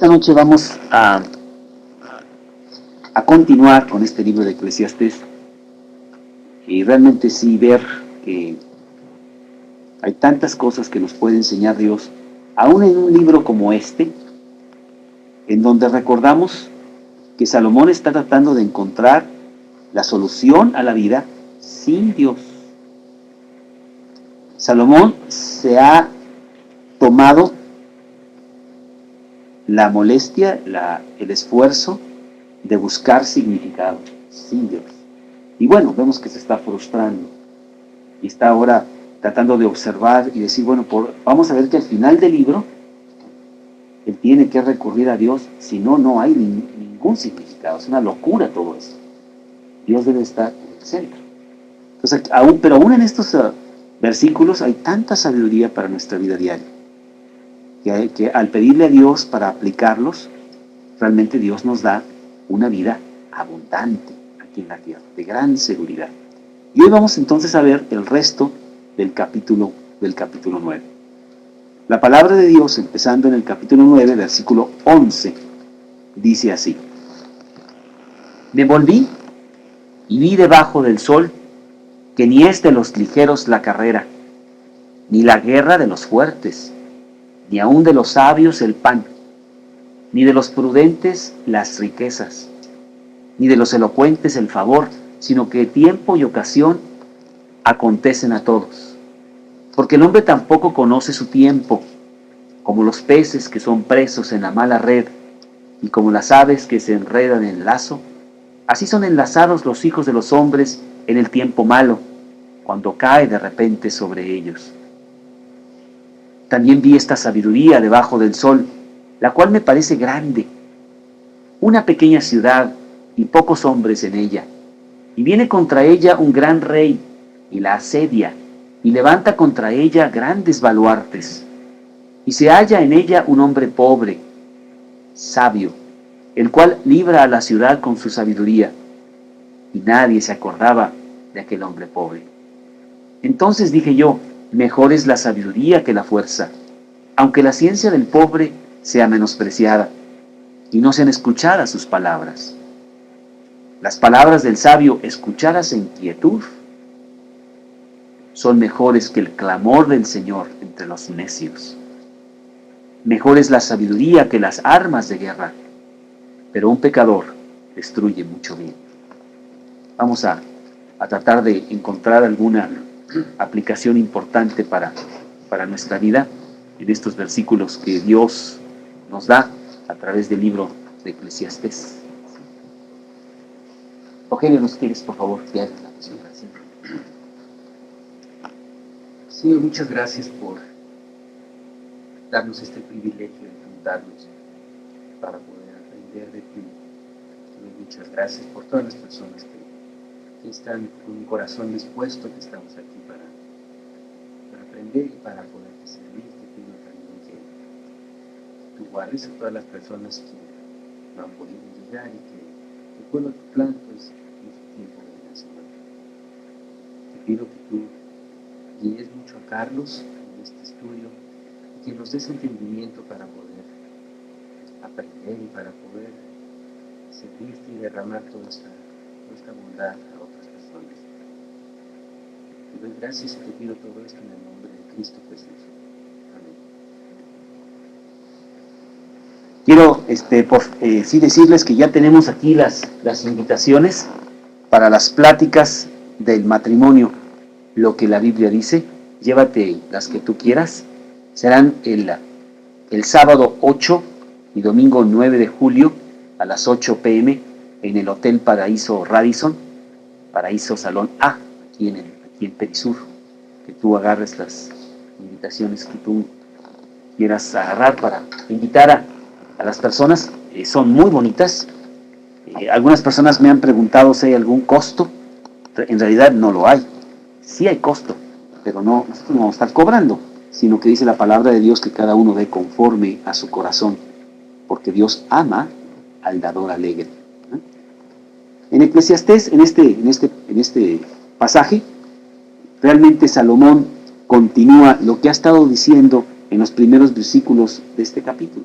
Esta noche vamos a continuar con este libro de Eclesiastés y realmente sí ver que hay tantas cosas que nos puede enseñar Dios, aún en un libro como este, en donde recordamos que Salomón está tratando de encontrar la solución a la vida sin Dios. Salomón se ha tomado la molestia, el esfuerzo de buscar significado sin Dios. Y bueno, vemos que se está frustrando y está ahora tratando de observar y decir, bueno, vamos a ver que al final del libro él tiene que recurrir a Dios, si no, no hay ningún significado. Es una locura todo eso. Dios debe estar en el centro. Entonces, pero aún en estos versículos hay tanta sabiduría para nuestra vida diaria, que al pedirle a Dios para aplicarlos, realmente Dios nos da una vida abundante aquí en la tierra, de gran seguridad. Y hoy vamos entonces a ver el resto del capítulo 9. La palabra de Dios, empezando en el capítulo 9, versículo 11, dice así: Me volví y vi debajo del sol que ni es de los ligeros la carrera, ni la guerra de los fuertes, ni aun de los sabios el pan, ni de los prudentes las riquezas, ni de los elocuentes el favor, sino que tiempo y ocasión acontecen a todos. Porque el hombre tampoco conoce su tiempo, como los peces que son presos en la mala red, y como las aves que se enredan en el lazo, así son enlazados los hijos de los hombres en el tiempo malo, cuando cae de repente sobre ellos. También vi esta sabiduría debajo del sol, la cual me parece grande, una pequeña ciudad y pocos hombres en ella, y viene contra ella un gran rey, y la asedia, y levanta contra ella grandes baluartes, y se halla en ella un hombre pobre, sabio, el cual libra a la ciudad con su sabiduría, y nadie se acordaba de aquel hombre pobre. Entonces dije yo, mejor es la sabiduría que la fuerza, aunque la ciencia del pobre sea menospreciada, y no sean escuchadas sus palabras. Las palabras del sabio, escuchadas en quietud, son mejores que el clamor del Señor entre los necios. Mejor es la sabiduría que las armas de guerra, pero un pecador destruye mucho bien. Vamos a tratar de encontrar alguna aplicación importante para nuestra vida en estos versículos que Dios nos da a través del libro de Eclesiastés. Rogelio, ¿nos quieres, por favor, guiar la presentación? Señor, muchas gracias por darnos este privilegio de juntarnos para poder aprender de ti. Muchas gracias por todas las personas que están con un corazón dispuesto, que estamos aquí para aprender y para poder servir. Te pido también que tú guardes a todas las personas que no han podido llegar y que de acuerdo a tu plan, pues en su tiempo vengan, Señor. Te pido que tú guíes mucho a Carlos en este estudio y que nos des entendimiento para poder aprender y para poder servirte y derramar toda esta bondad a otras personas. Te doy gracias y te pido todo esto en el nombre de Cristo Jesús. Amén. Quiero sí decirles que ya tenemos aquí las invitaciones para las pláticas del matrimonio. Lo que la Biblia dice, llévate las que tú quieras. Serán el sábado 8 y domingo 9 de julio a las 8 p.m. en el Hotel Paraíso Radisson, Paraíso Salón A, aquí en Perisur. Que tú agarres las invitaciones que tú quieras agarrar para invitar a las personas. Son muy bonitas. Algunas personas me han preguntado si hay algún costo. En realidad no lo hay. Sí hay costo, pero no vamos a estar cobrando, sino que dice la palabra de Dios que cada uno dé conforme a su corazón, porque Dios ama al dador alegre. En Eclesiastés, en este pasaje, realmente Salomón continúa lo que ha estado diciendo en los primeros versículos de este capítulo.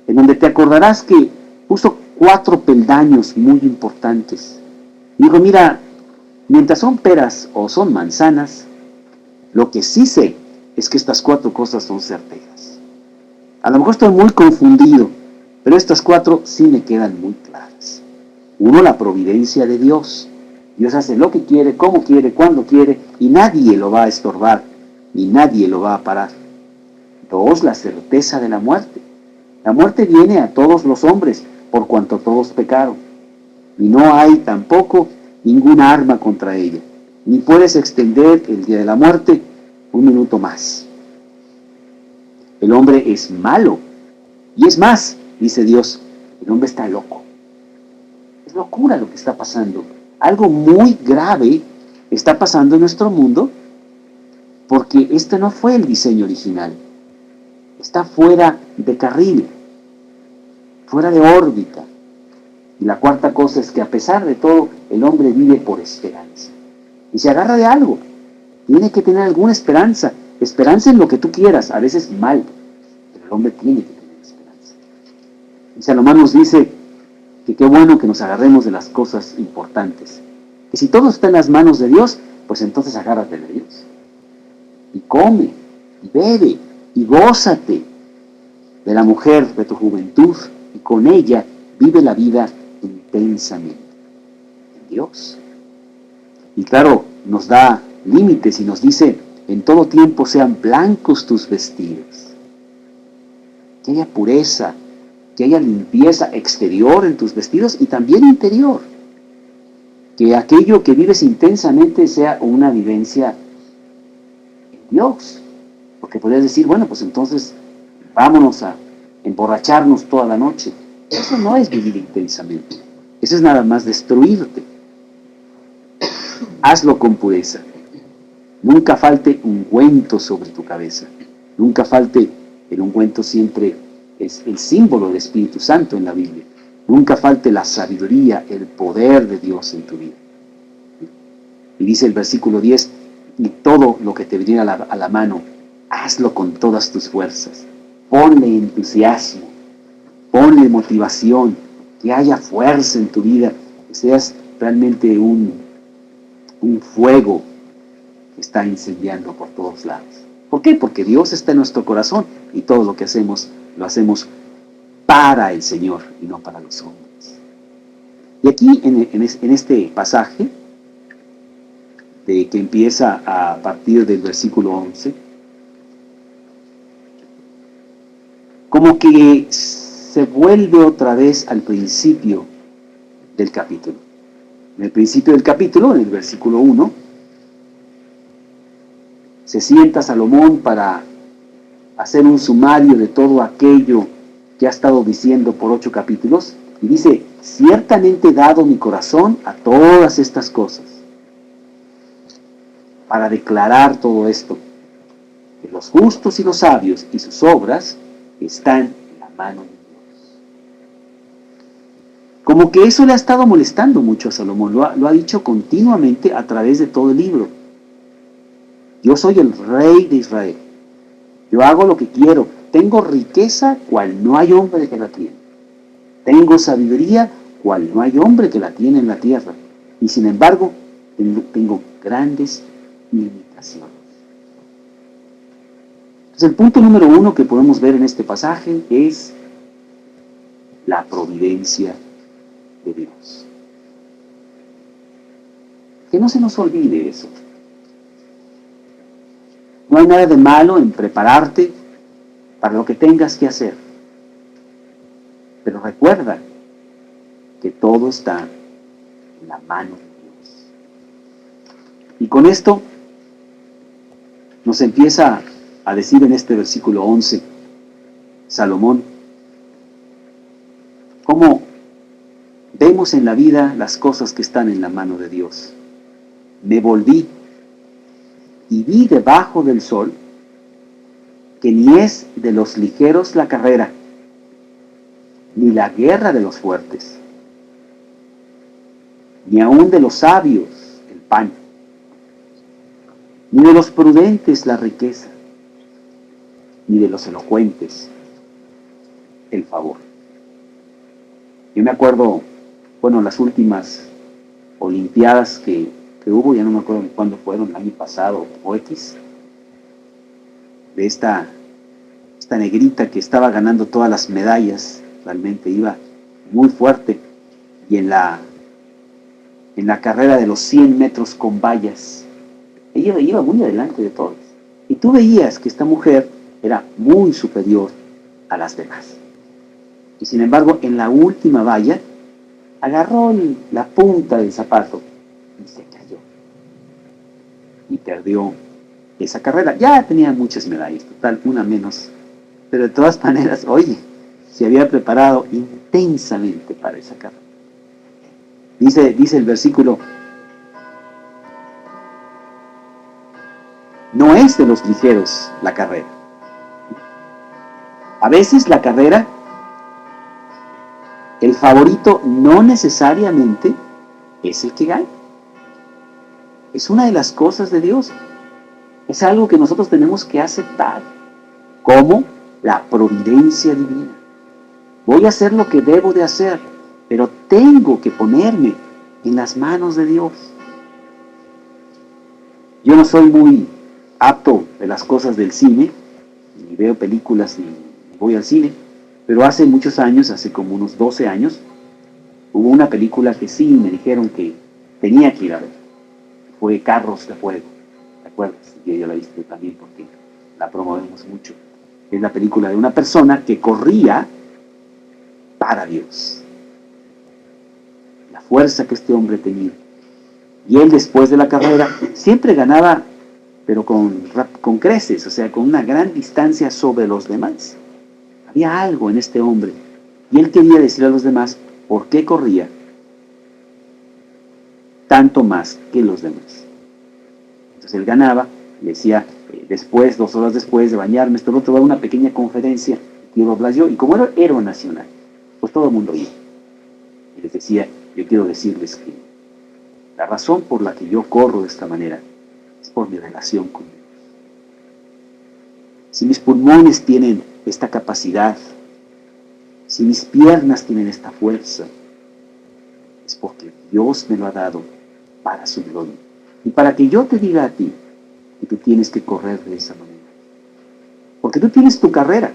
en donde te acordarás que puso 4 peldaños muy importantes. Dijo, mira, mientras son peras o son manzanas, lo que sí sé es que estas 4 cosas son certeras. A lo mejor estoy muy confundido, pero estas 4 sí me quedan muy claras. 1, la providencia de Dios. Dios hace lo que quiere, cómo quiere, cuando quiere, y nadie lo va a estorbar, ni nadie lo va a parar. 2, la certeza de la muerte. La muerte viene a todos los hombres, por cuanto todos pecaron. Y no hay tampoco ninguna arma contra ella, ni puedes extender el día de la muerte un minuto más. El hombre es malo, y es más, dice Dios, el hombre está loco. Es locura lo que está pasando. Algo muy grave está pasando en nuestro mundo, porque este no fue el diseño original. Está fuera de carril, fuera de órbita. Y la cuarta cosa es que a pesar de todo, el hombre vive por esperanza. Y se agarra de algo. Tiene que tener alguna esperanza. Esperanza en lo que tú quieras, a veces mal. Pero el hombre tiene que tener esperanza. Y Salomón nos dice que qué bueno que nos agarremos de las cosas importantes. Que si todo está en las manos de Dios, pues entonces agárrate de Dios. Y come, y bebe, y gózate de la mujer de tu juventud, y con ella vive la vida intensamente en Dios. Y claro, nos da límites y nos dice, en todo tiempo sean blancos tus vestidos. Que haya pureza, que haya limpieza exterior en tus vestidos y también interior. Que aquello que vives intensamente sea una vivencia en Dios. Porque podrías decir, bueno, pues entonces vámonos a emborracharnos toda la noche. Eso no es vivir intensamente. Eso es nada más destruirte. Hazlo con pureza. Nunca falte ungüento sobre tu cabeza. Nunca falte, el ungüento siempre es el símbolo del Espíritu Santo en la Biblia. Nunca falte la sabiduría, el poder de Dios en tu vida. Y dice el versículo 10, y todo lo que te viniera a la mano, hazlo con todas tus fuerzas. Ponle entusiasmo, ponle motivación, que haya fuerza en tu vida, que seas realmente un fuego que está incendiando por todos lados. ¿Por qué? Porque Dios está en nuestro corazón y todo lo que hacemos, lo hacemos para el Señor y no para los hombres. Y aquí en este pasaje, que empieza a partir del versículo 11, como que se vuelve otra vez al principio del capítulo. En el principio del capítulo, en el versículo 1, se sienta Salomón para hacer un sumario de todo aquello que ha estado diciendo por 8 capítulos, y dice, ciertamente he dado mi corazón a todas estas cosas, para declarar todo esto, que los justos y los sabios y sus obras están en la mano de Dios. Como que eso le ha estado molestando mucho a Salomón, lo ha dicho continuamente a través de todo el libro. Yo soy el rey de Israel, yo hago lo que quiero, tengo riqueza cual no hay hombre que la tiene, tengo sabiduría cual no hay hombre que la tiene en la tierra, y sin embargo tengo grandes limitaciones. Entonces el punto número 1 que podemos ver en este pasaje es la providencia de Dios. Que no se nos olvide eso. No hay nada de malo en prepararte para lo que tengas que hacer. Pero recuerda que todo está en la mano de Dios. Y con esto nos empieza a decir en este versículo 11, Salomón, cómo vemos en la vida las cosas que están en la mano de Dios. Me volví y vi debajo del sol que ni es de los ligeros la carrera, ni la guerra de los fuertes, ni aun de los sabios el pan, ni de los prudentes la riqueza, ni de los elocuentes el favor. Yo me acuerdo, bueno, las últimas Olimpiadas que hubo, ya no me acuerdo cuándo fueron, el año pasado o X, de esta negrita que estaba ganando todas las medallas, realmente iba muy fuerte, y en la carrera de los 100 metros con vallas, ella iba muy adelante de todos, y tú veías que esta mujer era muy superior a las demás, y sin embargo en la última valla agarró la punta del zapato y se cayó y perdió esa carrera. Ya tenía muchas medallas, total, una menos, pero de todas maneras, oye, se había preparado intensamente para esa carrera. Dice el versículo, no es de los ligeros la carrera. A veces la carrera, el favorito no necesariamente es el que gana. Es una de las cosas de Dios. Es algo que nosotros tenemos que aceptar como la providencia divina. Voy a hacer lo que debo de hacer, pero tengo que ponerme en las manos de Dios. Yo no soy muy apto de las cosas del cine, ni veo películas ni voy al cine, pero hace muchos años, hace como unos 12 años, hubo una película que sí me dijeron que tenía que ir a ver. Fue Carros de Fuego. ¿Te acuerdas? Yo la he visto también porque la promovemos mucho. Es la película de una persona que corría para Dios. La fuerza que este hombre tenía. Y él después de la carrera siempre ganaba, pero con creces, o sea, con una gran distancia sobre los demás. Había algo en este hombre. Y él quería decirle a los demás por qué corría tanto más que los demás. Entonces él ganaba, le decía, después, 2 horas después de bañarme, esto lo otro, va a una pequeña conferencia, quiero hablar yo, y como era héroe nacional, pues todo el mundo iba. Y les decía, yo quiero decirles que la razón por la que yo corro de esta manera es por mi relación con Dios. Si mis pulmones tienen esta capacidad, si mis piernas tienen esta fuerza, es porque Dios me lo ha dado para su gloria. Y para que yo te diga a ti que tú tienes que correr de esa manera. Porque tú tienes tu carrera.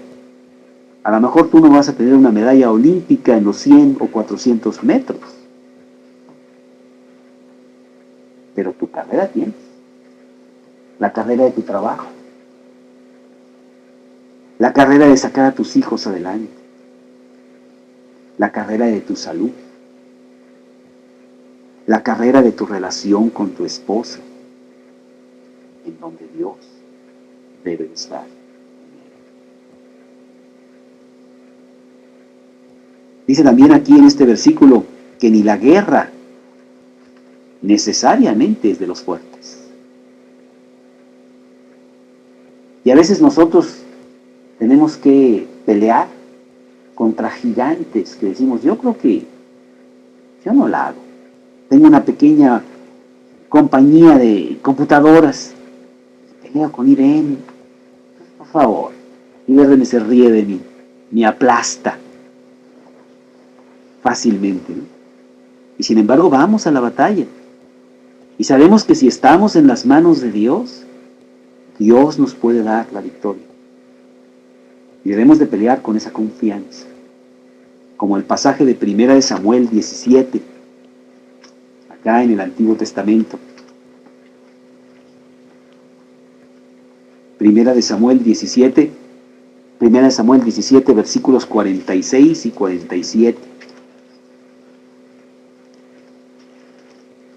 A lo mejor tú no vas a tener una medalla olímpica en los 100 o 400 metros. Pero tu carrera tienes. La carrera de tu trabajo. La carrera de sacar a tus hijos adelante. La carrera de tu salud. La carrera de tu relación con tu esposa, en donde Dios debe estar. Dice también aquí en este versículo que ni la guerra necesariamente es de los fuertes. Y a veces nosotros tenemos que pelear contra gigantes que decimos, yo creo que yo no la hago. Tengo una pequeña compañía de computadoras. Peleo con IBM. Por favor. IBM se ríe de mí. Me aplasta fácilmente, ¿no? Y sin embargo vamos a la batalla. Y sabemos que si estamos en las manos de Dios, Dios nos puede dar la victoria. Y debemos de pelear con esa confianza. Como el pasaje de 1 Samuel 17. Acá en el Antiguo Testamento. 1 Samuel 17, versículos 46 y 47.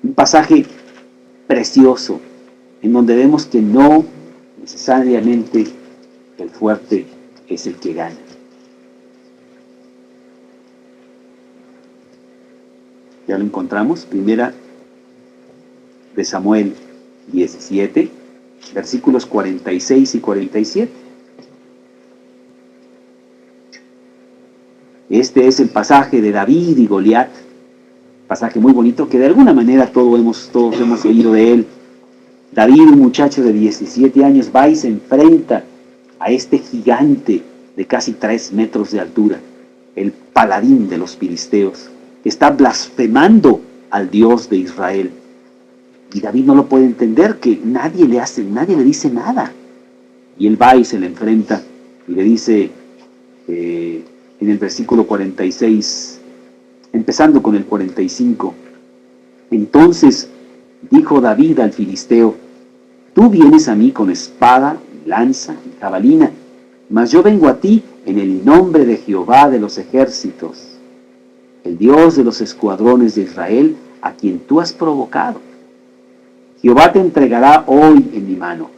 Un pasaje precioso, en donde vemos que no necesariamente el fuerte es el que gana. Ya lo encontramos, 1 Samuel 17, versículos 46 y 47. Este es el pasaje de David y Goliat, pasaje muy bonito que de alguna manera todos hemos oído de él. David, un muchacho de 17 años, va y se enfrenta a este gigante de casi 3 metros de altura, el paladín de los filisteos, está blasfemando al Dios de Israel. Y David no lo puede entender, que nadie le dice nada. Y él va y se le enfrenta y le dice en el versículo 46, empezando con el 45, entonces dijo David al filisteo, tú vienes a mí con espada, lanza y jabalina, mas yo vengo a ti en el nombre de Jehová de los ejércitos, el Dios de los escuadrones de Israel, a quien tú has provocado. Jehová te entregará hoy en mi mano,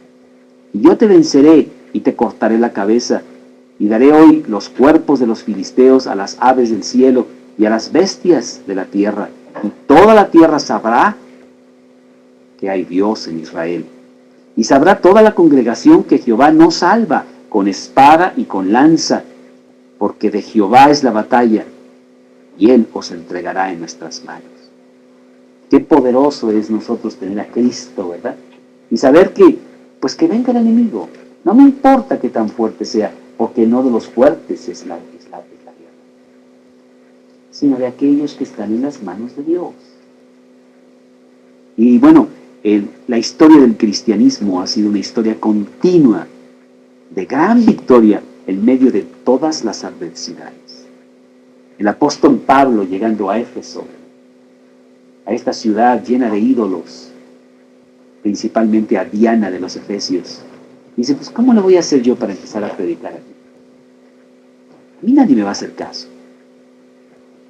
y yo te venceré y te cortaré la cabeza, y daré hoy los cuerpos de los filisteos a las aves del cielo y a las bestias de la tierra, y toda la tierra sabrá que hay Dios en Israel. Y sabrá toda la congregación que Jehová no salva con espada y con lanza, porque de Jehová es la batalla, y Él os entregará en nuestras manos. Qué poderoso es nosotros tener a Cristo, ¿verdad? Y saber que, pues que venga el enemigo. No me importa qué tan fuerte sea, porque no de los fuertes es la guerra, sino de aquellos que están en las manos de Dios. Y bueno, la historia del cristianismo ha sido una historia continua de gran victoria en medio de todas las adversidades. El apóstol Pablo, llegando a Éfeso, a esta ciudad llena de ídolos, principalmente a Diana de los Efesios, dice, pues ¿cómo lo voy a hacer yo para empezar a predicar aquí? A mí nadie me va a hacer caso.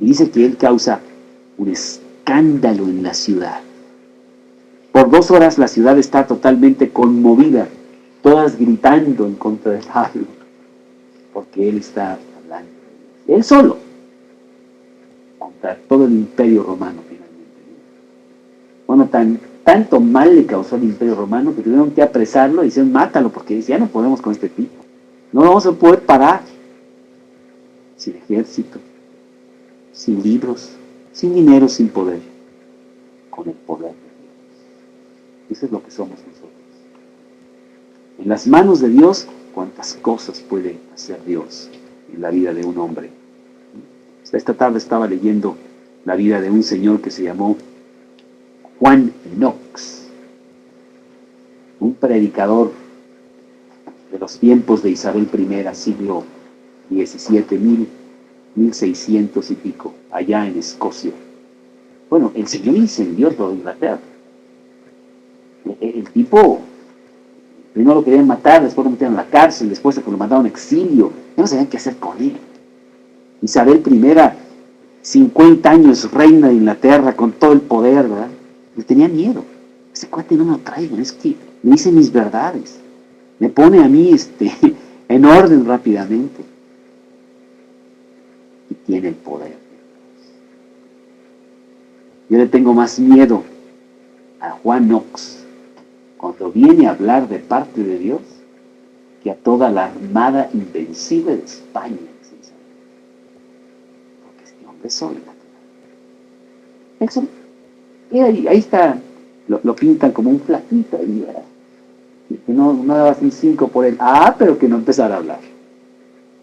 Y dice que él causa un escándalo en la ciudad. Por 2 horas la ciudad está totalmente conmovida, todas gritando en contra de Pablo, porque él está hablando, él solo, contra todo el imperio romano finalmente. Bueno, tanto mal le causó el imperio romano que tuvieron que apresarlo y decían, mátalo, porque ya no podemos con este tipo. No vamos a poder parar. Sin ejército, sin libros, sin dinero, sin poder, con el poder de Dios. Eso es lo que somos nosotros. En las manos de Dios, cuántas cosas puede hacer Dios en la vida de un hombre. Esta tarde estaba leyendo la vida de un señor que se llamó Juan Knox, un predicador de los tiempos de Isabel I, siglo XVII, 1600 y pico, allá en Escocia. Bueno, el Señor incendió toda Inglaterra. El tipo, primero lo querían matar, después lo metieron a la cárcel, después se lo mandaron a exilio. Ya no sabían qué hacer con él. Isabel I, 50 años reina de Inglaterra con todo el poder, ¿verdad? Le tenía miedo. Ese cuate no me lo traigan, es que me dice mis verdades. Me pone a mí en orden rápidamente. Y tiene el poder. Yo le tengo más miedo a Juan Knox cuando viene a hablar de parte de Dios que a toda la armada invencible de España. Porque este hombre es sobrenatural. Ahí está, lo pintan como un flaquito ahí, ¿verdad? Y que no dabas un 5 por él. Pero que no empezara a hablar.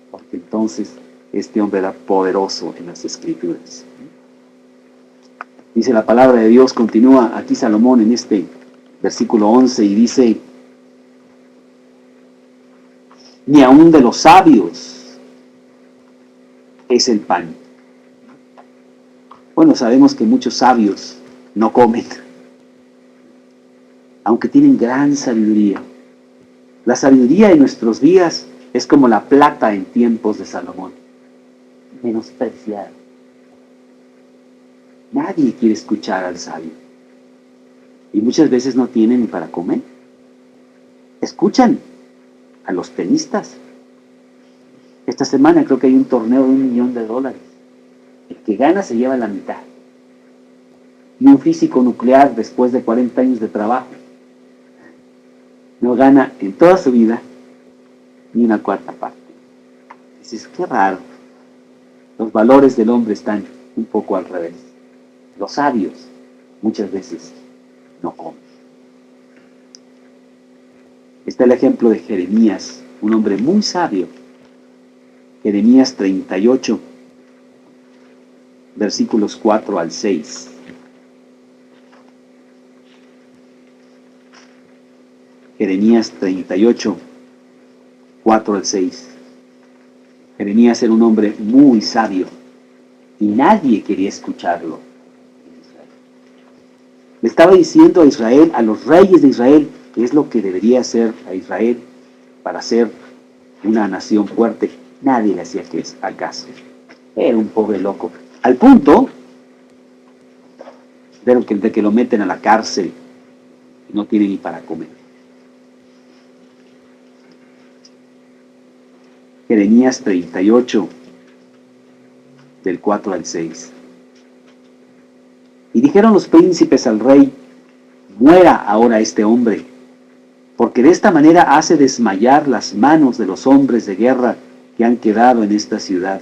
Porque entonces este hombre era poderoso en las Escrituras. Dice la palabra de Dios, continúa aquí Salomón en este versículo 11 y dice, ni aun de los sabios es el pan. Bueno, sabemos que muchos sabios no comen, aunque tienen gran sabiduría. La sabiduría de nuestros días es como la plata en tiempos de Salomón, menospreciada. Nadie quiere escuchar al sabio. Y muchas veces no tienen ni para comer. Escuchan a los tenistas. Esta semana creo que hay un torneo de $1 millón. El que gana se lleva la mitad. Y un físico nuclear, después de 40 años de trabajo, no gana en toda su vida ni una cuarta parte. Dices, qué raro. Los valores del hombre están un poco al revés. Los sabios muchas veces no comen. Está el ejemplo de Jeremías, un hombre muy sabio, Jeremías 38, versículos 4 al 6. Jeremías 38, 4 al 6. Jeremías era un hombre muy sabio y nadie quería escucharlo. Le estaba diciendo a Israel, a los reyes de Israel, qué es lo que debería hacer a Israel para ser una nación fuerte. Nadie le hacía caso. Era un pobre loco. Al punto de que lo meten a la cárcel y no tiene ni para comer. Jeremías 38, del 4 al 6. Y dijeron los príncipes al rey: muera ahora este hombre, porque de esta manera hace desmayar las manos de los hombres de guerra que han quedado en esta ciudad,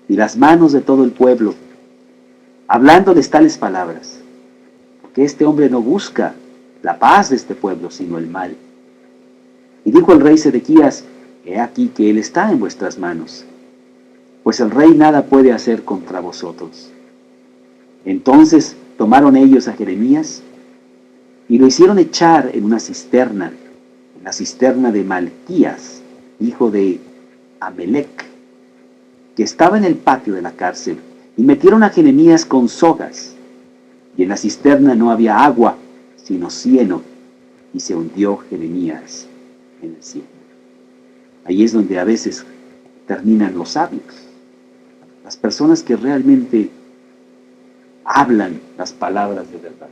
y las manos de todo el pueblo, hablándoles tales palabras, porque este hombre no busca la paz de este pueblo, sino el mal. Y dijo el rey Sedequías: he aquí que él está en vuestras manos, pues el rey nada puede hacer contra vosotros. Entonces tomaron ellos a Jeremías y lo hicieron echar en una cisterna, en la cisterna de Malquías, hijo de Amelec, que estaba en el patio de la cárcel, y metieron a Jeremías con sogas, y en la cisterna no había agua, sino cieno, y se hundió Jeremías en el cieno. Ahí es donde a veces terminan los sabios, las personas que realmente hablan las palabras de verdad.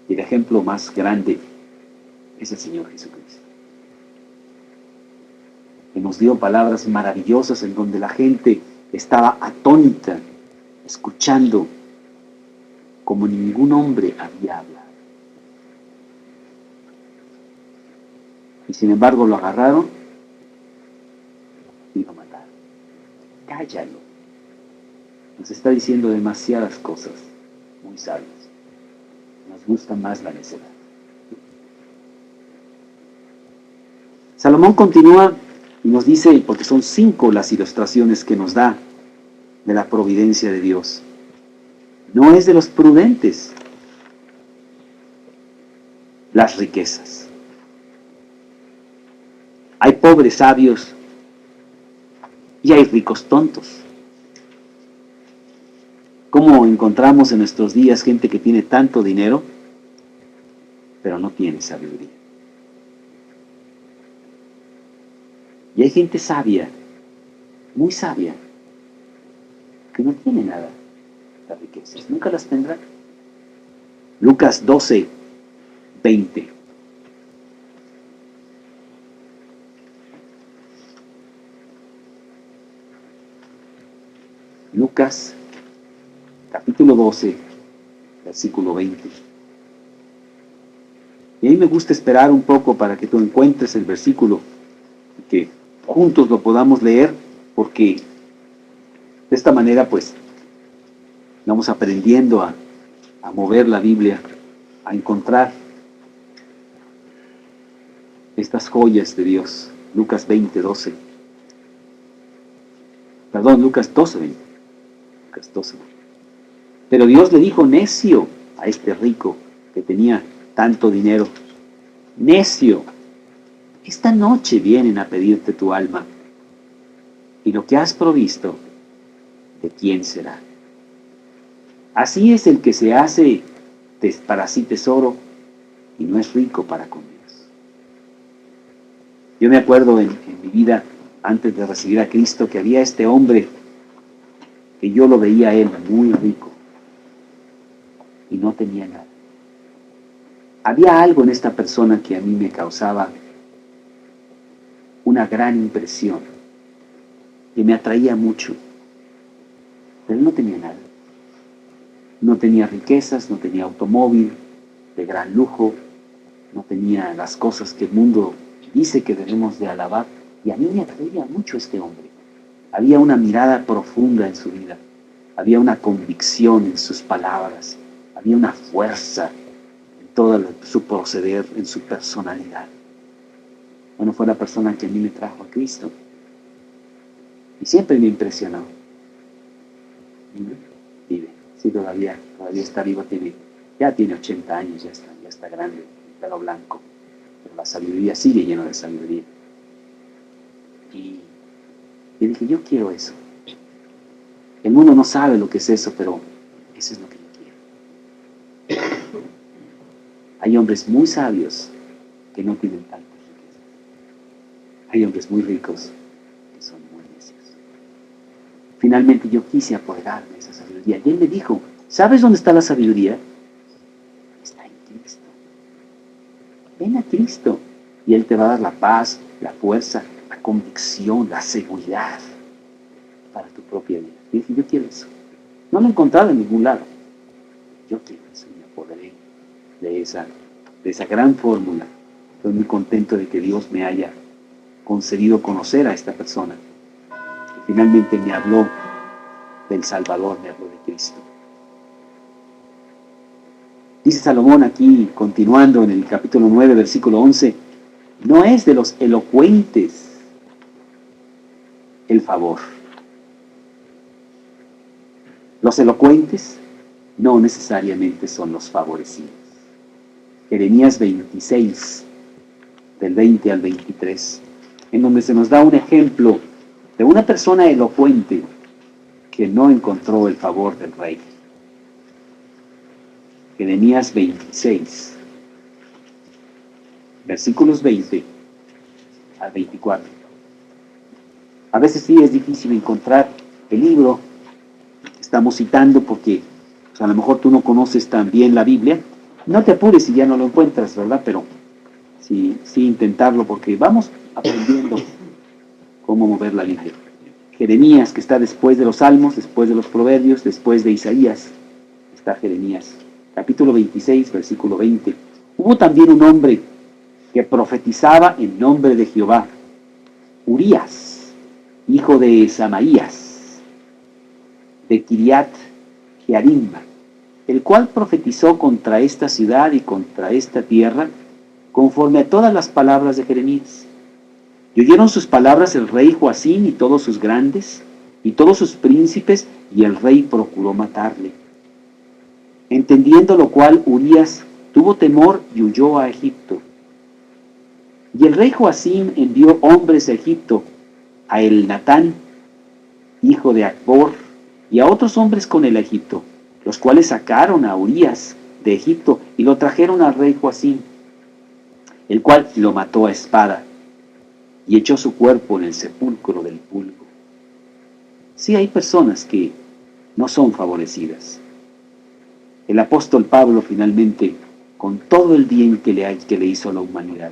Y el ejemplo más grande es el Señor Jesucristo, que nos dio palabras maravillosas en donde la gente estaba atónita, escuchando como ningún hombre había hablado. Y sin embargo lo agarraron y lo mataron. Cállalo. Nos está diciendo demasiadas cosas muy sabias. Nos gusta más la necedad. Salomón continúa y nos dice, porque son 5 las ilustraciones que nos da de la providencia de Dios. No es de los prudentes las riquezas. Hay pobres sabios y hay ricos tontos. ¿Cómo encontramos en nuestros días gente que tiene tanto dinero, pero no tiene sabiduría? Y hay gente sabia, muy sabia, que no tiene nada de riquezas, nunca las tendrá. Lucas 12, 20. Lucas, capítulo 12, versículo 20. Y a mí me gusta esperar un poco para que tú encuentres el versículo y que juntos lo podamos leer, porque de esta manera pues vamos aprendiendo a mover la Biblia, a encontrar estas joyas de Dios. Lucas 20, 12. Perdón, Lucas 12, 20. Lucas 12. Pero Dios le dijo necio a este rico que tenía tanto dinero: necio, esta noche vienen a pedirte tu alma, y lo que has provisto, ¿de quién será? Así es el que se hace para sí tesoro y no es rico para con Dios. Yo me acuerdo en mi vida, antes de recibir a Cristo, que había este hombre que yo lo veía a él muy rico y no tenía nada. Había algo en esta persona que a mí me causaba una gran impresión, que me atraía mucho, pero él no tenía nada. No tenía riquezas, no tenía automóvil de gran lujo, no tenía las cosas que el mundo dice que debemos de alabar, y a mí me atraía mucho este hombre. Había una mirada profunda en su vida, había una convicción en sus palabras, había una fuerza en todo su proceder, en su personalidad. Bueno, fue la persona que a mí me trajo a Cristo. Y siempre me impresionó. Vive, sí, todavía está vivo, ya tiene 80 años, ya está grande, pelo blanco. Pero la sabiduría sigue llena de sabiduría. Y yo dije, yo quiero eso. El mundo no sabe lo que es eso, pero eso es lo que yo quiero. Hay hombres muy sabios que no tienen tantas riquezas. Hay hombres muy ricos que son muy necios. Finalmente yo quise apoderarme de esa sabiduría. Y él me dijo, ¿sabes dónde está la sabiduría? Está en Cristo. Ven a Cristo y Él te va a dar la paz, la fuerza, la convicción, la seguridad para tu propia vida. Y dije, yo quiero eso. No lo he encontrado en ningún lado. Yo quiero eso y me apoderé de esa gran fórmula. Estoy muy contento de que Dios me haya concedido conocer a esta persona. Que finalmente me habló del Salvador, me habló de Cristo. Dice Salomón aquí, continuando en el capítulo 9, versículo 11, no es de los elocuentes el favor. Los elocuentes no necesariamente son los favorecidos. Jeremías 26, del 20 al 23, en donde se nos da un ejemplo de una persona elocuente que no encontró el favor del rey. Jeremías 26, versículos 20 al 24. A veces sí es difícil encontrar el libro que estamos citando porque pues, a lo mejor tú no conoces tan bien la Biblia. No te apures si ya no lo encuentras, ¿verdad? Pero sí intentarlo porque vamos aprendiendo cómo mover la Biblia. Jeremías, que está después de los Salmos, después de los Proverbios, después de Isaías, está Jeremías. Capítulo 26, versículo 20. Hubo también un hombre que profetizaba en nombre de Jehová, Urías, hijo de Samaías, de Kiriat Jearim, el cual profetizó contra esta ciudad y contra esta tierra, conforme a todas las palabras de Jeremías. Y oyeron sus palabras el rey Joacim y todos sus grandes, y todos sus príncipes, y el rey procuró matarle. Entendiendo lo cual, Urías tuvo temor y huyó a Egipto. Y el rey Joacim envió hombres a Egipto, a Elnatán, hijo de Acbor, y a otros hombres con él a Egipto, los cuales sacaron a Urías de Egipto y lo trajeron al rey Joacim, el cual lo mató a espada y echó su cuerpo en el sepulcro del pulgo. Sí hay personas que no son favorecidas. El apóstol Pablo finalmente, con todo el bien que le hizo a la humanidad,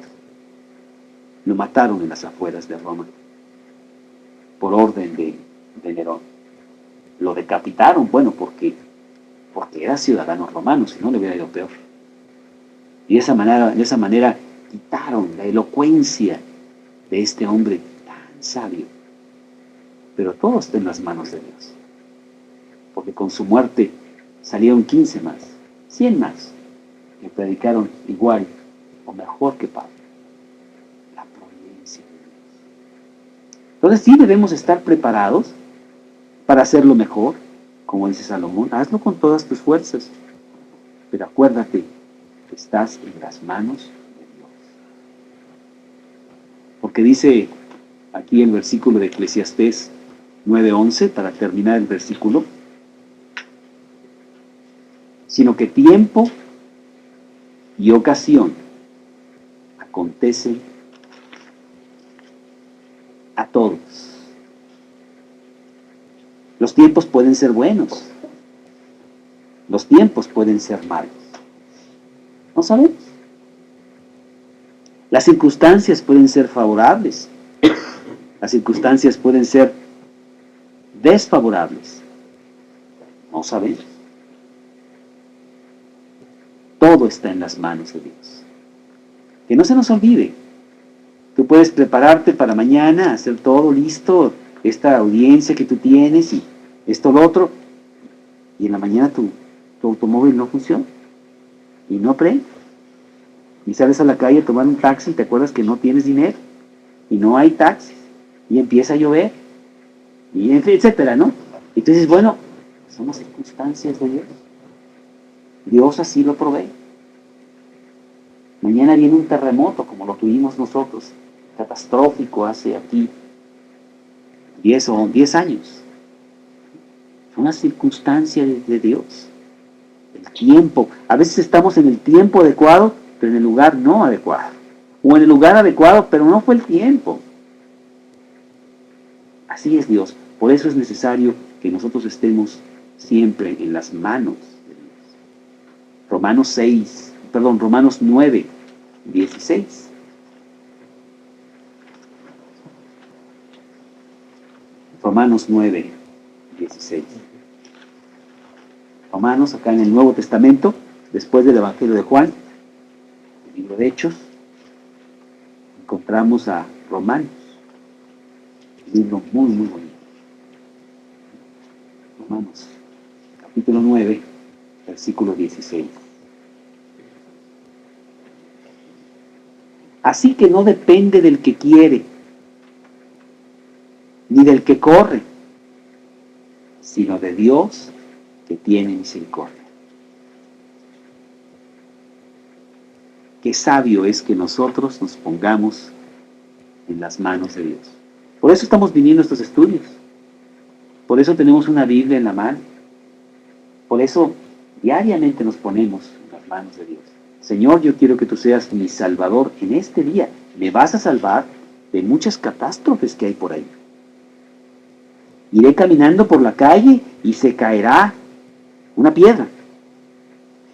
lo mataron en las afueras de Roma, por orden de Nerón. Lo decapitaron, bueno, porque era ciudadano romano, si no le hubiera ido peor. Y de esa manera quitaron la elocuencia de este hombre tan sabio. Pero todo está en las manos de Dios. Porque con su muerte salieron 15 más, 100 más, que predicaron igual o mejor que Pablo. La providencia de Dios. Entonces sí debemos estar preparados para hacerlo mejor, como dice Salomón, hazlo con todas tus fuerzas. Pero acuérdate, estás en las manos de Dios. Porque dice aquí el versículo de Eclesiastés 9:11, para terminar el versículo, sino que tiempo y ocasión acontecen a todos. Los tiempos pueden ser buenos, los tiempos pueden ser malos. No sabemos. Las circunstancias pueden ser favorables, las circunstancias pueden ser desfavorables. No sabemos. Todo está en las manos de Dios. Que no se nos olvide. Tú puedes prepararte para mañana, hacer todo listo, esta audiencia que tú tienes y esto, lo otro, y en la mañana tu automóvil no funciona y no prende. Y sales a la calle a tomar un taxi y te acuerdas que no tienes dinero y no hay taxis y empieza a llover y etcétera, ¿no? Entonces, bueno, son las circunstancias de Dios. Dios así lo provee. Mañana viene un terremoto como lo tuvimos nosotros, catastrófico hace aquí 10 años. Son las circunstancias de Dios. El tiempo. A veces estamos en el tiempo adecuado, pero en el lugar no adecuado. O en el lugar adecuado, pero no fue el tiempo. Así es Dios. Por eso es necesario que nosotros estemos siempre en las manos de Dios. Romanos 9, 16. Romanos 9, 16. Romanos, acá en el Nuevo Testamento, después del Evangelio de Juan, el libro de Hechos, encontramos a Romanos, un libro muy, muy bonito. Romanos, capítulo 9, versículo 16. Así que no depende del que quiere, ni del que corre, sino de Dios que tiene misericordia. Qué sabio es que nosotros nos pongamos en las manos de Dios. Por eso estamos viniendo a estos estudios. Por eso tenemos una Biblia en la mano. Por eso diariamente nos ponemos en las manos de Dios. Señor, yo quiero que tú seas mi Salvador en este día. Me vas a salvar de muchas catástrofes que hay por ahí. Iré caminando por la calle y se caerá una piedra.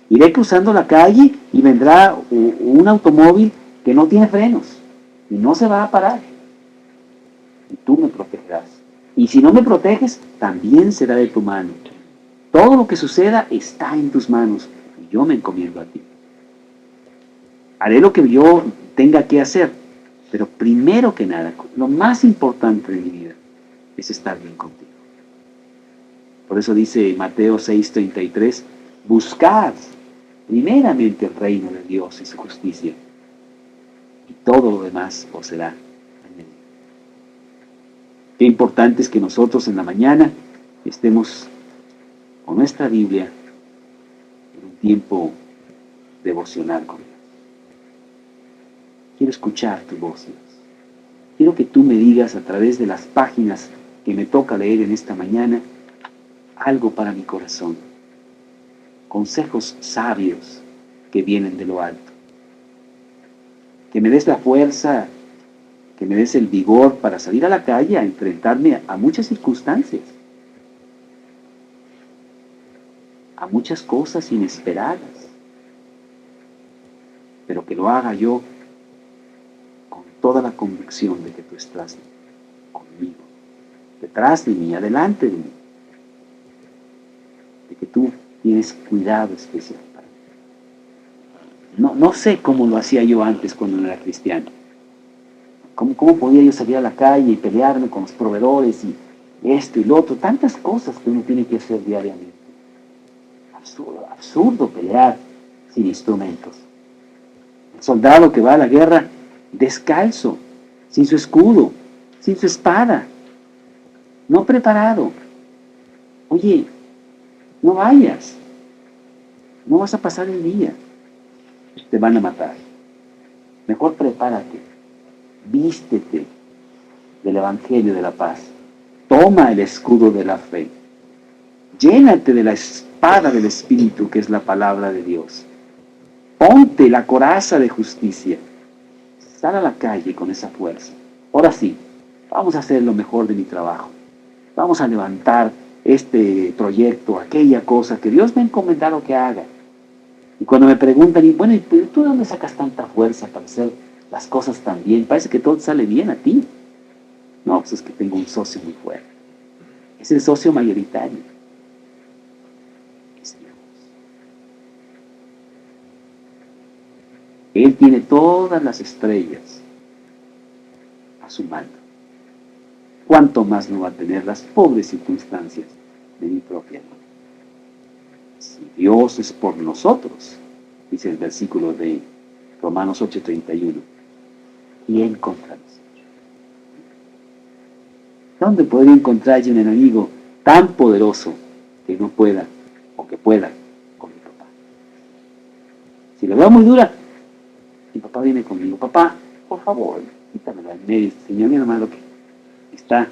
Iré cruzando la calle y vendrá un automóvil que no tiene frenos y no se va a parar. Y tú me protegerás. Y si no me proteges, también será de tu mano. Todo lo que suceda está en tus manos y yo me encomiendo a ti. Haré lo que yo tenga que hacer, pero primero que nada, lo más importante de mi vida es estar bien contigo. Por eso dice Mateo 6:33, buscad primeramente el reino de Dios y su justicia, y todo lo demás os será añadido. Qué importante es que nosotros en la mañana estemos con nuestra Biblia en un tiempo devocional con Dios. Quiero escuchar tu voz, Dios. Quiero que tú me digas a través de las páginas que me toca leer en esta mañana algo para mi corazón. Consejos sabios que vienen de lo alto. Que me des la fuerza, que me des el vigor para salir a la calle a enfrentarme a muchas circunstancias, a muchas cosas inesperadas, pero que lo haga yo con toda la convicción de que tú estás conmigo, detrás de mí, adelante de mí, de que tú tienes cuidado especial para mí. No sé cómo lo hacía yo antes cuando no era cristiano. ¿Cómo podía yo salir a la calle y pelearme con los proveedores y esto y lo otro? Tantas cosas que uno tiene que hacer diariamente. Absurdo pelear sin instrumentos. El soldado que va a la guerra descalzo, sin su escudo, sin su espada, no preparado. Oye, no vayas, no vas a pasar el día, te van a matar. Mejor prepárate, vístete del Evangelio de la paz, toma el escudo de la fe, llénate de la espada del Espíritu que es la palabra de Dios, ponte la coraza de justicia, sal a la calle con esa fuerza. Ahora sí, vamos a hacer lo mejor de mi trabajo, vamos a levantar este proyecto, aquella cosa que Dios me ha encomendado que haga. Y cuando me preguntan, y bueno, ¿tú de dónde sacas tanta fuerza para hacer las cosas tan bien? Parece que todo sale bien a ti. No, pues es que tengo un socio muy fuerte. Es el socio mayoritario. Es Dios. Él tiene todas las estrellas a su mano. ¿Cuánto más no va a tener las pobres circunstancias de mi propia vida? Si Dios es por nosotros, dice el versículo de Romanos 8:31, ¿quién contra nosotros? ¿Dónde podría encontrar yo un enemigo tan poderoso que no pueda, o que pueda, con mi papá? Si lo veo muy dura, mi papá viene conmigo. Papá, por favor, quítamelo al medio, señor, mi hermano, que está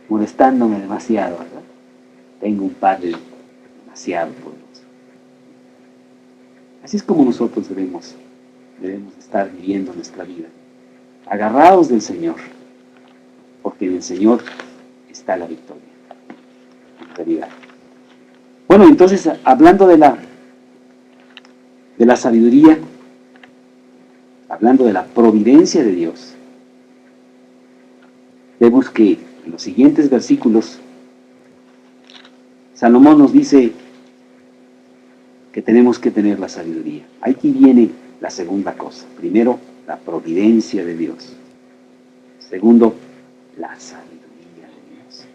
molestándome demasiado, ¿verdad? Tengo un padre demasiado poderoso. Así es como nosotros debemos estar viviendo nuestra vida, agarrados del Señor, porque en el Señor está la victoria, en realidad. Bueno, entonces, hablando de la sabiduría, hablando de la providencia de Dios, vemos que en los siguientes versículos, Salomón nos dice que tenemos que tener la sabiduría. Aquí viene la segunda cosa. Primero, la providencia de Dios. Segundo, la sabiduría de Dios.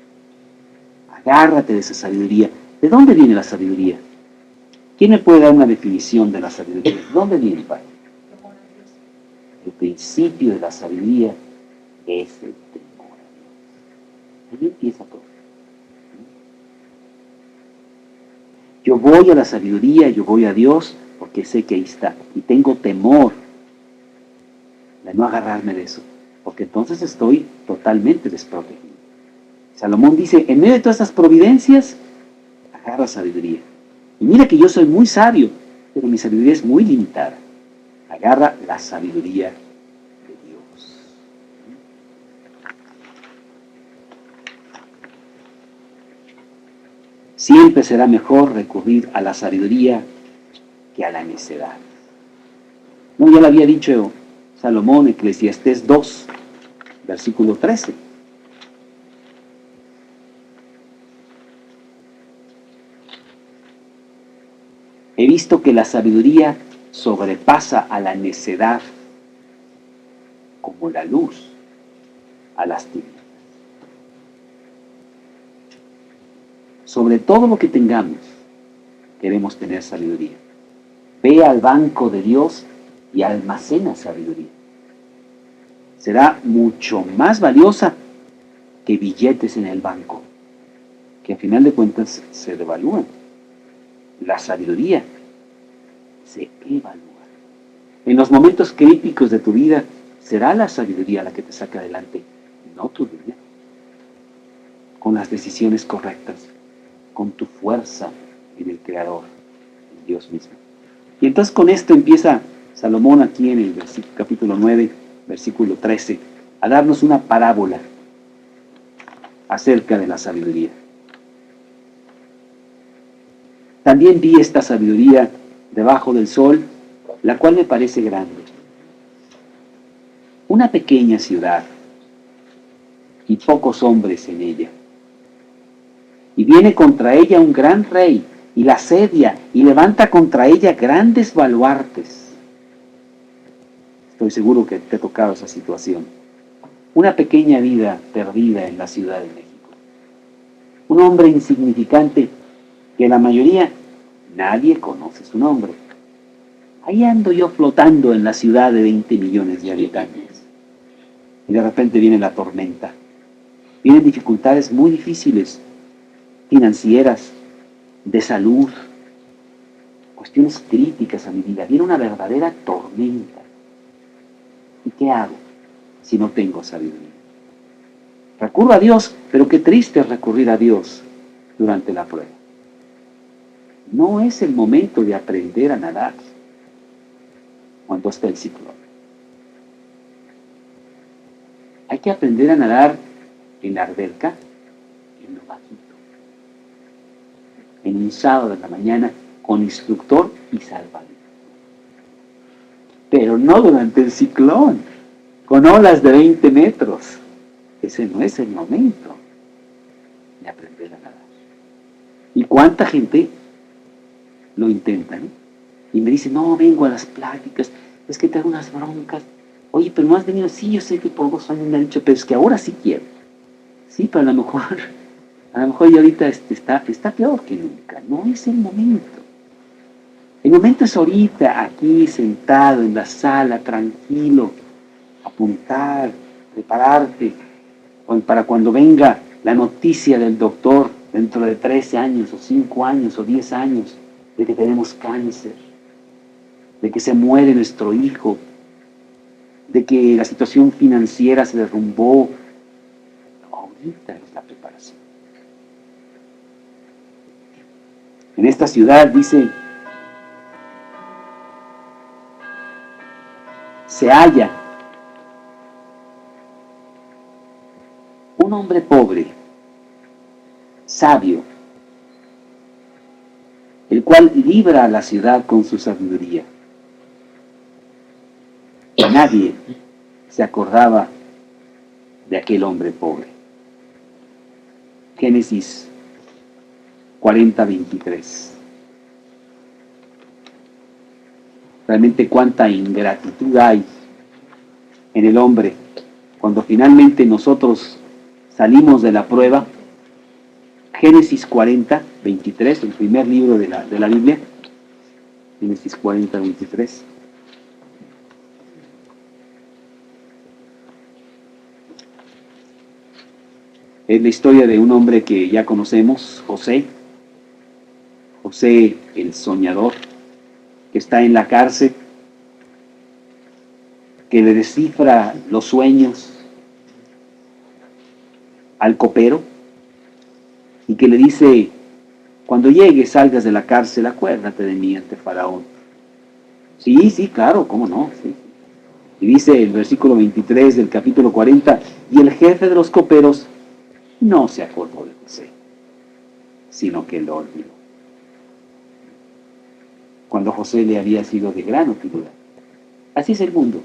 Agárrate de esa sabiduría. ¿De dónde viene la sabiduría? ¿Quién me puede dar una definición de la sabiduría? ¿De dónde viene, Padre? El principio de la sabiduría es el temor a Dios. Ahí empieza todo. Yo voy a la sabiduría, yo voy a Dios, porque sé que ahí está. Y tengo temor de no agarrarme de eso, porque entonces estoy totalmente desprotegido. Salomón dice, en medio de todas estas providencias, agarra sabiduría. Y mira que yo soy muy sabio, pero mi sabiduría es muy limitada. Agarra la sabiduría de Dios. Siempre será mejor recurrir a la sabiduría que a la necedad. No, ya lo había dicho Salomón, Eclesiastés 2, versículo 13. He visto que la sabiduría sobrepasa a la necedad como la luz a las tinieblas. Sobre todo lo que tengamos, queremos tener sabiduría. Ve al banco de Dios y almacena sabiduría. Será mucho más valiosa que billetes en el banco, que a final de cuentas se devalúan. La sabiduría se evalúa. En los momentos críticos de tu vida, será la sabiduría la que te saca adelante, no tu dinero. Con las decisiones correctas, con tu fuerza en el Creador, en Dios mismo. Y entonces con esto empieza Salomón aquí en el capítulo 9, versículo 13, a darnos una parábola acerca de la sabiduría. También vi esta sabiduría debajo del sol, la cual me parece grande. Una pequeña ciudad y pocos hombres en ella. Y viene contra ella un gran rey, y la asedia, y levanta contra ella grandes baluartes. Estoy seguro que te ha tocado esa situación. Una pequeña vida perdida en la Ciudad de México. Un hombre insignificante que la mayoría, nadie conoce su nombre. Ahí ando yo flotando en la ciudad de 20 millones de habitantes. Y de repente viene la tormenta. Vienen dificultades muy difíciles, financieras, de salud, cuestiones críticas a mi vida. Viene una verdadera tormenta. ¿Y qué hago si no tengo sabiduría? Recurro a Dios, pero qué triste es recurrir a Dios durante la prueba. No es el momento de aprender a nadar cuando está el ciclón. Hay que aprender a nadar en la alberca, en lo bajito, en un sábado de la mañana, con instructor y salvavidas. Pero no durante el ciclón, con olas de 20 metros. Ese no es el momento de aprender a nadar. ¿Y cuánta gente lo intenta, ¿no? Y me dice, no, vengo a las pláticas, es que tengo unas broncas. Oye, pero no has venido. Sí, yo sé que por 2 años me han dicho, pero es que ahora sí quiero. Sí, pero a lo mejor ya ahorita está peor que nunca. No es el momento. El momento es ahorita, aquí, sentado en la sala, tranquilo, apuntar, prepararte, para cuando venga la noticia del doctor dentro de 13 años, o 5 años, o 10 años, de que tenemos cáncer, de que se muere nuestro hijo, de que la situación financiera se derrumbó. Ahorita es la preparación. En esta ciudad, dice, se halla un hombre pobre, sabio, el cual libra a la ciudad con su sabiduría. Y nadie se acordaba de aquel hombre pobre. Génesis 40:23. Realmente cuánta ingratitud hay en el hombre cuando finalmente nosotros salimos de la prueba. Génesis 40:23, el primer libro de la Biblia. Génesis 40:23. Es la historia de un hombre que ya conocemos, José. José el soñador, que está en la cárcel, que le descifra los sueños al copero y que le dice: cuando llegues, salgas de la cárcel, acuérdate de mí ante Faraón. Sí, claro, ¿cómo no? Sí. Y dice el versículo 23 del capítulo 40, y el jefe de los coperos no se acordó de José, sino que lo olvidó, cuando José le había sido de gran utilidad. Así es el mundo.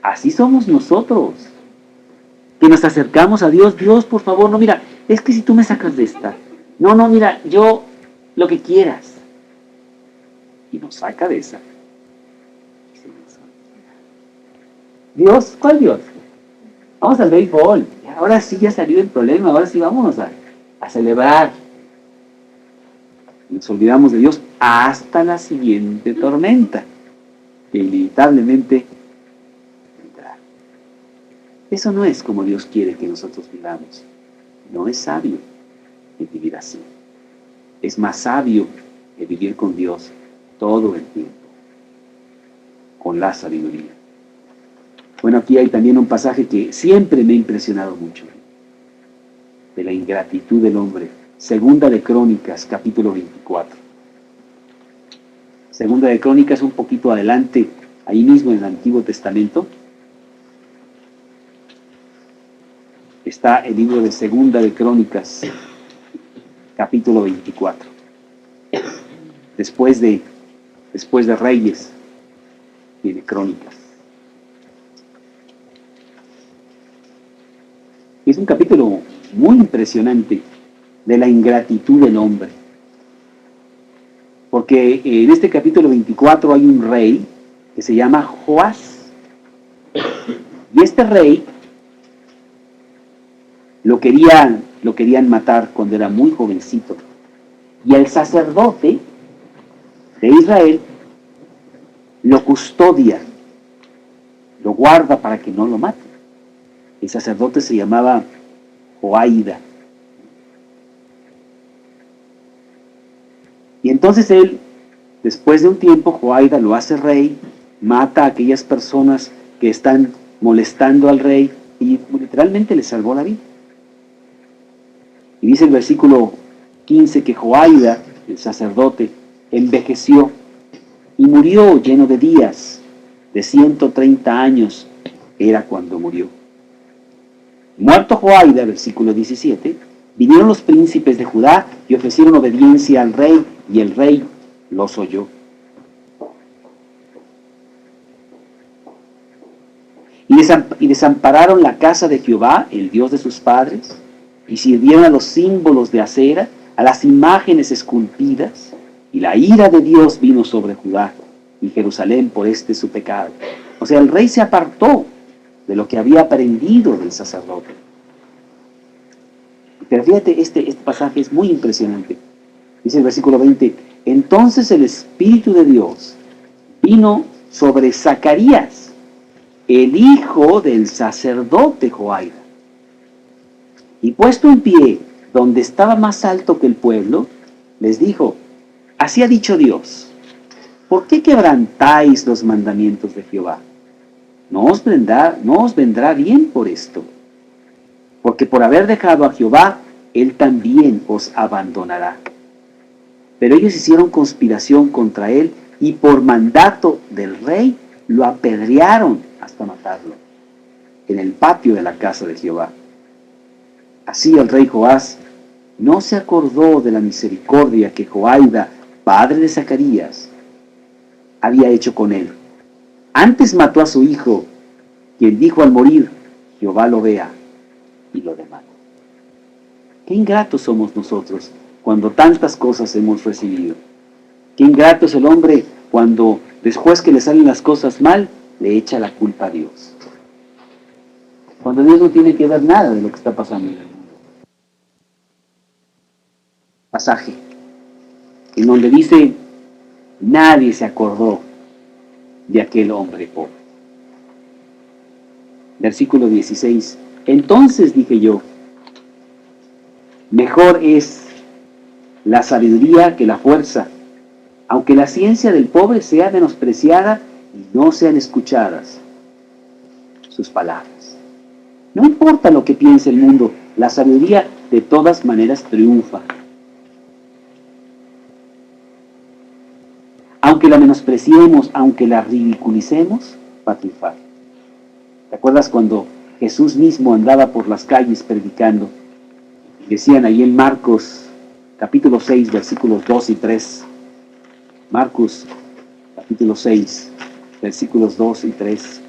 Así somos nosotros, que nos acercamos a Dios. Dios, por favor, no, mira, es que si tú me sacas de esta, no, mira, yo, lo que quieras. Y nos saca de esa. Dios, ¿cuál Dios? Vamos al béisbol. Ahora sí ya salió el problema, ahora sí vámonos a celebrar. Nos olvidamos de Dios hasta la siguiente tormenta, que inevitablemente vendrá. Eso no es como Dios quiere que nosotros vivamos. No es sabio el vivir así. Es más sabio el vivir con Dios todo el tiempo, con la sabiduría. Bueno, aquí hay también un pasaje que siempre me ha impresionado mucho, de la ingratitud del hombre. Segunda de Crónicas, capítulo 24. Segunda de Crónicas, un poquito adelante, ahí mismo en el Antiguo Testamento, está el libro de Segunda de Crónicas, capítulo 24. Después de Reyes, viene Crónicas. Es un capítulo muy impresionante de la ingratitud del hombre. Porque en este capítulo 24 hay un rey que se llama Joás. Y este rey lo querían matar cuando era muy jovencito. Y el sacerdote de Israel lo custodia, lo guarda para que no lo mate. El sacerdote se llamaba Joaida. Y entonces él, después de un tiempo, Joaida lo hace rey, mata a aquellas personas que están molestando al rey y literalmente le salvó la vida. Y dice el versículo 15 que Joaida, el sacerdote, envejeció y murió lleno de días, de 130 años era cuando murió. Muerto Joaida, versículo 17, vinieron los príncipes de Judá y ofrecieron obediencia al rey, y el rey los oyó. Y desampararon la casa de Jehová, el Dios de sus padres, y sirvieron a los símbolos de acera, a las imágenes esculpidas, y la ira de Dios vino sobre Judá y Jerusalén por su pecado. O sea, el rey se apartó de lo que había aprendido del sacerdote. Pero fíjate, este pasaje es muy impresionante. Dice el versículo 20, entonces el Espíritu de Dios vino sobre Zacarías, el hijo del sacerdote Joaida. Y puesto en pie, donde estaba más alto que el pueblo, les dijo: así ha dicho Dios, ¿por qué quebrantáis los mandamientos de Jehová? No os vendrá bien por esto, porque por haber dejado a Jehová, él también os abandonará. Pero ellos hicieron conspiración contra él y por mandato del rey lo apedrearon hasta matarlo en el patio de la casa de Jehová. Así el rey Joás no se acordó de la misericordia que Joaida, padre de Zacarías, había hecho con él. Antes mató a su hijo, quien dijo al morir: Jehová lo vea, y lo demandó. Qué ingratos somos nosotros cuando tantas cosas hemos recibido. Qué ingrato es el hombre cuando, después que le salen las cosas mal, le echa la culpa a Dios. Cuando Dios no tiene que ver nada de lo que está pasando en el mundo. Pasaje en donde dice: nadie se acordó de aquel hombre pobre. Versículo 16. Entonces dije yo: mejor es la sabiduría que la fuerza, aunque la ciencia del pobre sea menospreciada y no sean escuchadas sus palabras. No importa lo que piense el mundo, la sabiduría de todas maneras triunfa. Aunque la menospreciemos, aunque la ridiculicemos, va a triunfar. ¿Te acuerdas cuando Jesús mismo andaba por las calles predicando? Decían ahí en Marcos capítulo 6, versículos 2 y 3. Marcos capítulo 6, versículos 2 y 3.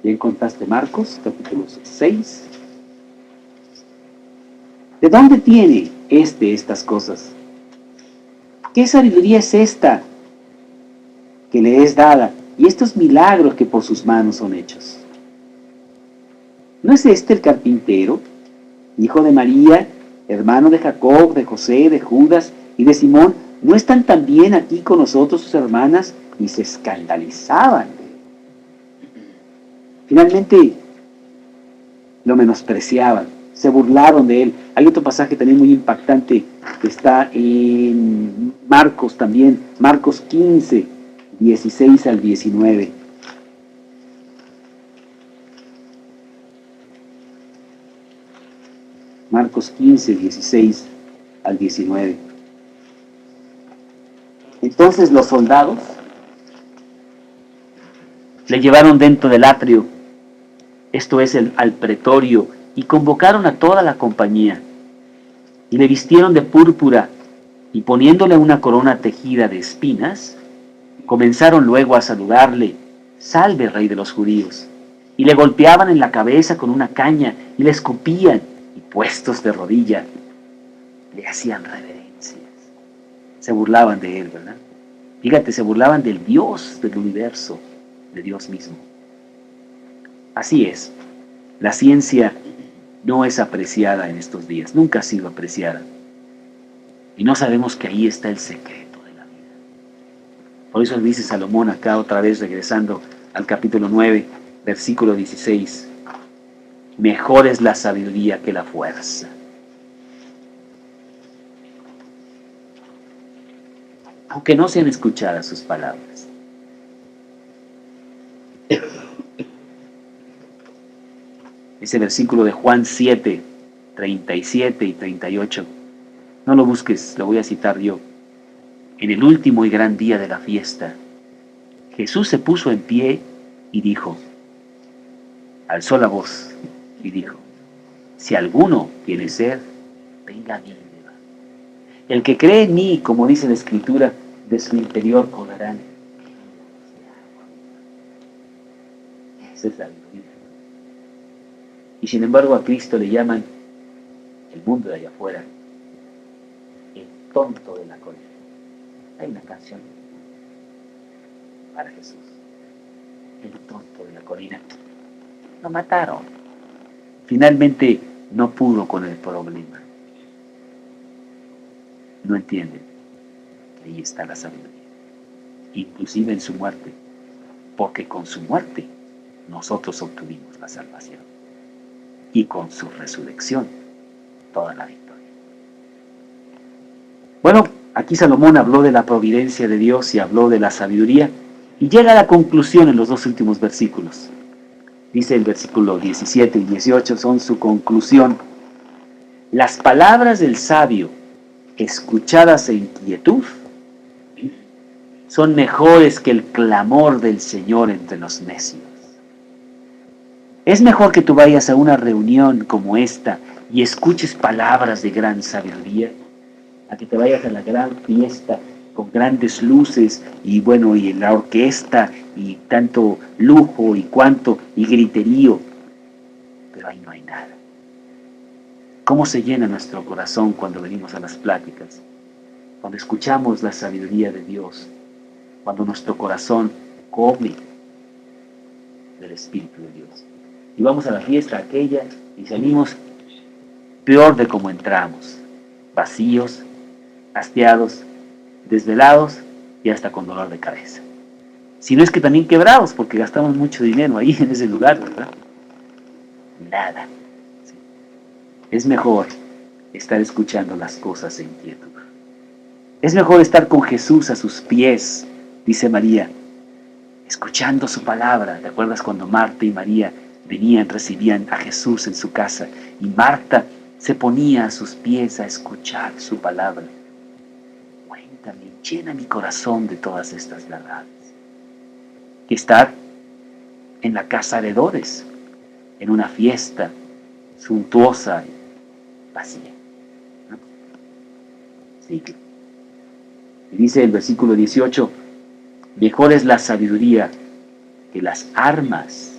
Bien contaste, Marcos capítulo 6. ¿De dónde tiene estas cosas? ¿Qué sabiduría es esta que le es dada, y estos milagros que por sus manos son hechos? ¿No es este el carpintero, hijo de María, hermano de Jacob, de José, de Judas y de Simón? ¿No están también aquí con nosotros sus hermanas? Y se escandalizaban. Finalmente lo menospreciaban, se burlaron de él. Hay otro pasaje también muy impactante que está en Marcos también, Marcos 15, 16 al 19. Marcos 15, 16 al 19. Entonces los soldados le llevaron dentro del atrio, esto es al pretorio, y convocaron a toda la compañía, y le vistieron de púrpura, y poniéndole una corona tejida de espinas, comenzaron luego a saludarle: salve, rey de los judíos. Y le golpeaban en la cabeza con una caña, y le escupían, y puestos de rodilla, le hacían reverencias. Se burlaban de él, ¿verdad? Fíjate, se burlaban del Dios del universo, de Dios mismo. Así es, la ciencia no es apreciada en estos días, nunca ha sido apreciada. Y no sabemos que ahí está el secreto de la vida. Por eso dice Salomón acá, otra vez regresando al capítulo 9, versículo 16: mejor es la sabiduría que la fuerza. Aunque no sean escuchadas sus palabras. Ese versículo de Juan 7, 37 y 38. No lo busques, lo voy a citar yo. En el último y gran día de la fiesta, Jesús se puso en pie y dijo, alzó la voz y dijo: si alguno tiene sed, venga a mí y beba. El que cree en mí, como dice la Escritura, de su interior correrán. Esa es la vida. Y sin embargo a Cristo le llaman, el mundo de allá afuera, el tonto de la colina. Hay una canción para Jesús, el tonto de la colina. Lo mataron. Finalmente no pudo con el problema. no entienden que ahí está la sabiduría, inclusive en su muerte, porque con su muerte nosotros obtuvimos la salvación y con su resurrección toda la victoria. Bueno, aquí Salomón habló de la providencia de Dios y habló de la sabiduría y llega a la conclusión en los dos últimos versículos. Dice el versículo 17 y 18 son su conclusión. Las palabras del sabio, escuchadas en quietud, son mejores que el clamor del Señor entre los necios. Es mejor que tú vayas a una reunión como esta y escuches palabras de gran sabiduría, a que te vayas a la gran fiesta con grandes luces y bueno, y la orquesta y tanto lujo y cuanto y griterío, pero ahí no hay nada. ¿Cómo se llena nuestro corazón cuando venimos a las pláticas? Cuando escuchamos la sabiduría de Dios, cuando nuestro corazón come del Espíritu de Dios. Y vamos a la fiesta aquella y salimos peor de como entramos, vacíos, hastiados, desvelados y hasta con dolor de cabeza. Si no es que también quebrados, porque gastamos mucho dinero ahí en ese lugar, ¿verdad? Nada. ¿Sí? Es mejor estar escuchando las cosas en quietud. Es mejor estar con Jesús a sus pies, dice María, escuchando su palabra. ¿Te acuerdas cuando Marta y María venían, recibían a Jesús en su casa? Y Marta se ponía a sus pies a escuchar su palabra. Cuéntame, llena mi corazón de todas estas verdades. Que estar en la casa de Herodes, en una fiesta suntuosa y vacía. ¿No? Sí. Y dice el versículo 18, mejor es la sabiduría que las armas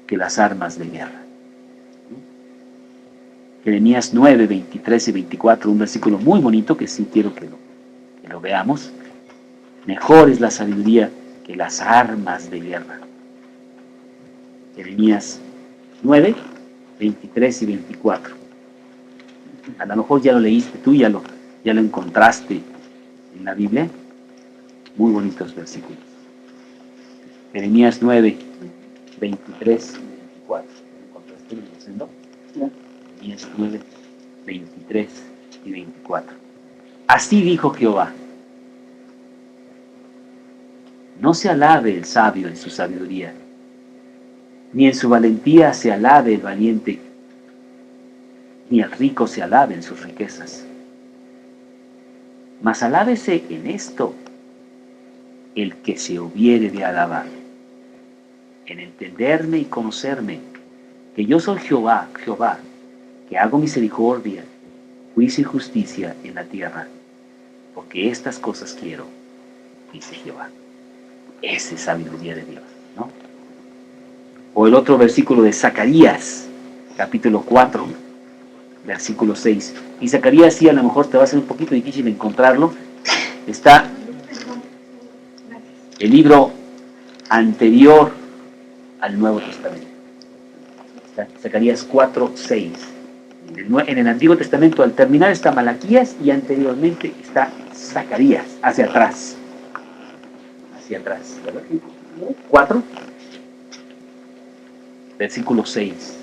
de guerra. Jeremías 9, 23 y 24, un versículo muy bonito que sí quiero que lo veamos. Mejor es la sabiduría que las armas de guerra. Jeremías 9, 23 y 24. A lo mejor ya lo leíste tú, ya lo encontraste en la Biblia. Muy bonitos versículos. Jeremías 9, 23 y 24. ¿Lo encontraste? ¿No? Jeremías 9, 23 y 24. Así dijo Jehová: no se alabe el sabio en su sabiduría, ni en su valentía se alabe el valiente, ni el rico se alabe en sus riquezas. Mas alábese en esto el que se hubiere de alabar, en entenderme y conocerme, que yo soy Jehová, que hago misericordia, juicio y justicia en la tierra, porque estas cosas quiero, dice Jehová. Esa es sabiduría de Dios, ¿no? O el otro versículo de Zacarías, capítulo 4, versículo 6. Y Zacarías sí, a lo mejor te va a ser un poquito difícil encontrarlo. Está el libro anterior al Nuevo Testamento. Está Zacarías 4, 6. En el Antiguo Testamento, al terminar está Malaquías y anteriormente está Zacarías, hacia atrás. Hacia atrás, ¿verdad? 4, versículo 6.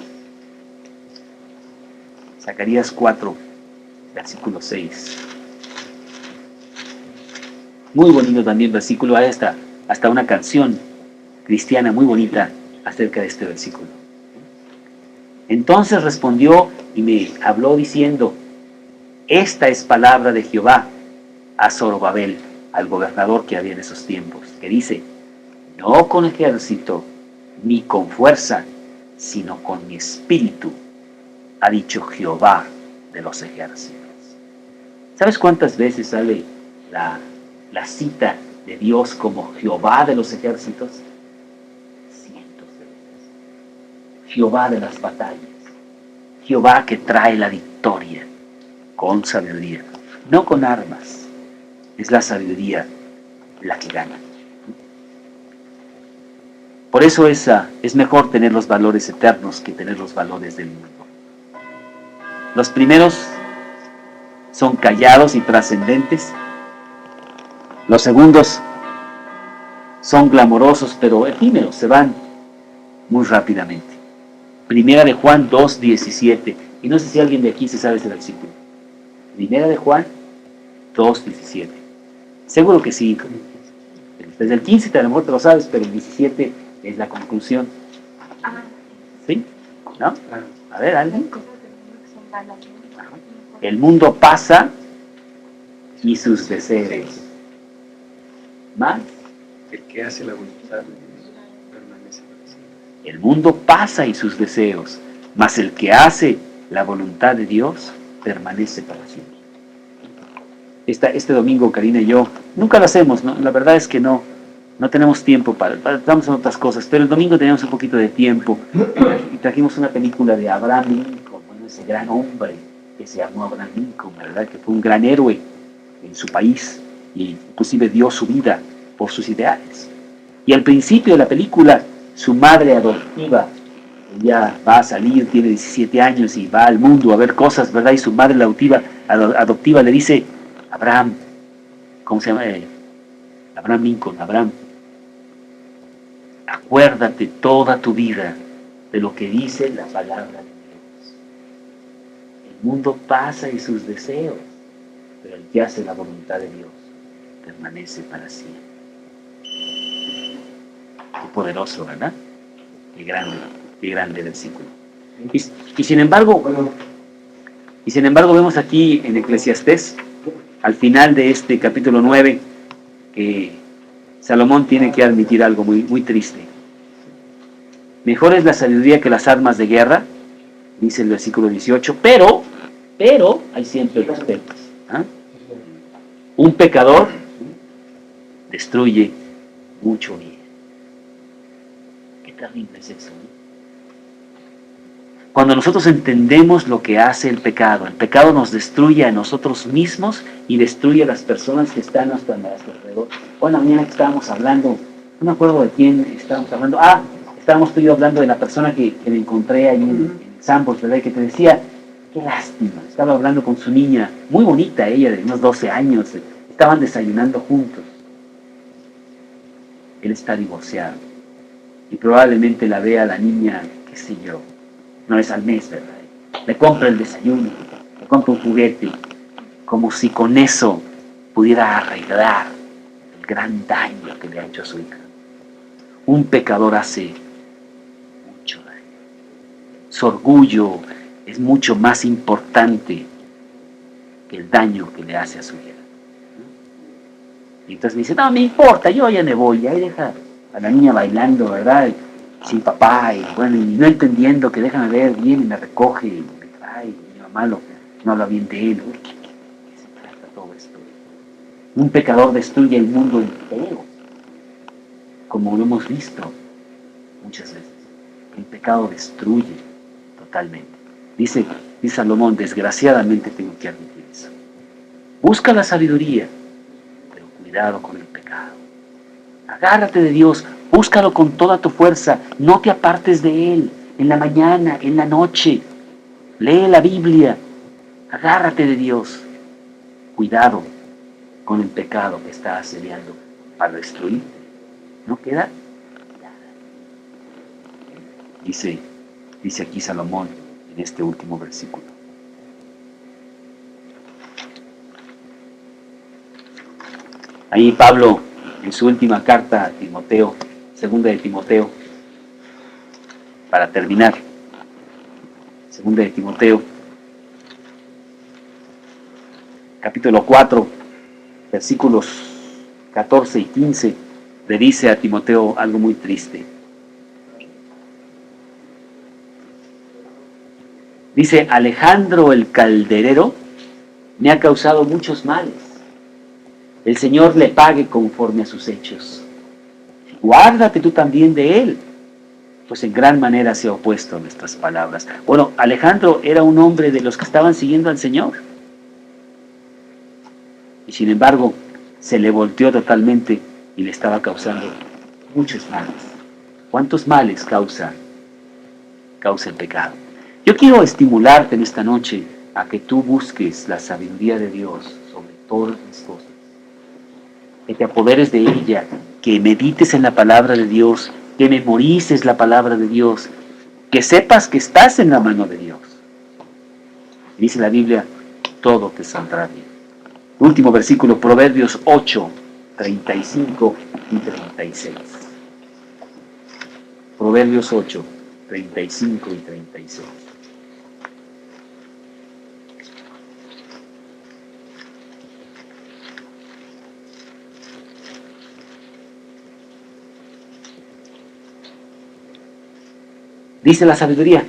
Zacarías 4, versículo 6. Muy bonito también versículo. Hay hasta una canción cristiana muy bonita acerca de este versículo. Entonces respondió y me habló diciendo: esta es palabra de Jehová a Zorobabel, al gobernador que había en esos tiempos, que dice: no con ejército ni con fuerza, sino con mi espíritu, ha dicho Jehová de los ejércitos. ¿Sabes cuántas veces sale la cita de Dios como Jehová de los ejércitos? Cientos de veces. Jehová de las batallas. Jehová que trae la victoria con sabiduría, no con armas. Es la sabiduría la que gana. Por eso es mejor tener los valores eternos que tener los valores del mundo. Los primeros son callados y trascendentes. Los segundos son glamorosos, pero efímeros, se van muy rápidamente. Primera de Juan 2:17. Y no sé si alguien de aquí se sabe ese versículo. Primera de Juan 2:17. Seguro que sí. Desde el 15 a lo mejor te lo sabes, pero el 17 es la conclusión. ¿Sí? ¿No? A ver, ¿alguien? El mundo pasa y sus deseos. ¿Más? El que hace la voluntad de Dios permanece para siempre. El mundo pasa y sus deseos, mas el que hace la voluntad de Dios permanece para siempre. Este domingo, Karina y yo, nunca lo hacemos, ¿no? La verdad es que no tenemos tiempo estamos en otras cosas, pero el domingo teníamos un poquito de tiempo y trajimos una película de Abraham Lincoln, bueno, ese gran hombre que se llamó Abraham Lincoln, ¿verdad? Que fue un gran héroe en su país y inclusive dio su vida por sus ideales. Y al principio de la película, su madre adoptiva, ella va a salir, tiene 17 años y va al mundo a ver cosas, ¿verdad? Y su madre adoptiva le dice, Abraham, ¿cómo se llama? Abraham Lincoln, Abraham, acuérdate toda tu vida de lo que dice la palabra de Dios. El mundo pasa y sus deseos, pero el que hace la voluntad de Dios permanece para siempre. Qué poderoso, ¿verdad? Qué grande versículo. Y sin embargo vemos aquí en Eclesiastés, al final de este capítulo 9, que Salomón tiene que admitir algo muy, muy triste. Mejor es la sabiduría que las armas de guerra, dice el versículo 18, pero hay siempre respetos. ¿Ah? Un pecador destruye mucho bien. Qué terrible es eso, ¿no? Cuando nosotros entendemos lo que hace el pecado nos destruye a nosotros mismos y destruye a las personas que están a nuestro alrededor. Hoy en la mañana que estábamos hablando, no me acuerdo de quién estábamos hablando. Estábamos tú y yo hablando de la persona que me encontré ahí en Sambos, ¿verdad? Que te decía, qué lástima. Estaba hablando con su niña, muy bonita ella, de unos 12 años. Estaban desayunando juntos. Él está divorciado. Y probablemente la vea la niña, qué sé yo, una vez al mes, ¿verdad? Le compra el desayuno, le compra un juguete, como si con eso pudiera arreglar el gran daño que le ha hecho a su hija. Un pecador hace mucho daño. Su orgullo es mucho más importante que el daño que le hace a su hija. Y entonces me dice, no me importa, yo ya me voy, ahí deja a la niña bailando, ¿verdad? Sin papá, y bueno, y no entendiendo que déjame ver, viene y me recoge, y me trae, y mi mamá no habla bien de él. ¿Qué se trata todo esto? Un pecador destruye el mundo entero, como lo hemos visto muchas veces. El pecado destruye totalmente. Dice Salomón, desgraciadamente tengo que admitir eso. Busca la sabiduría, pero cuidado con el pecado. Agárrate de Dios, búscalo con toda tu fuerza, no te apartes de Él, en la mañana, en la noche, lee la Biblia, agárrate de Dios. Cuidado con el pecado que está asediando para destruirte. ¿No queda? Dice aquí Salomón en este último versículo. Ahí Pablo, en su última carta a Timoteo, segunda de Timoteo, para terminar, segunda de Timoteo, capítulo 4, versículos 14 y 15, le dice a Timoteo algo muy triste. Dice, Alejandro el calderero me ha causado muchos males. El Señor le pague conforme a sus hechos. Guárdate tú también de él, pues en gran manera se ha opuesto a nuestras palabras. Bueno, Alejandro era un hombre de los que estaban siguiendo al Señor. Y sin embargo, se le volteó totalmente y le estaba causando muchos males. ¿Cuántos males causa el pecado? Yo quiero estimularte en esta noche a que tú busques la sabiduría de Dios sobre todas las cosas, que te apoderes de ella, que medites en la palabra de Dios, que memorices la palabra de Dios, que sepas que estás en la mano de Dios. Dice la Biblia, todo te saldrá bien. Último versículo, Proverbios 8, 35 y 36. Proverbios 8, 35 y 36. Dice la sabiduría,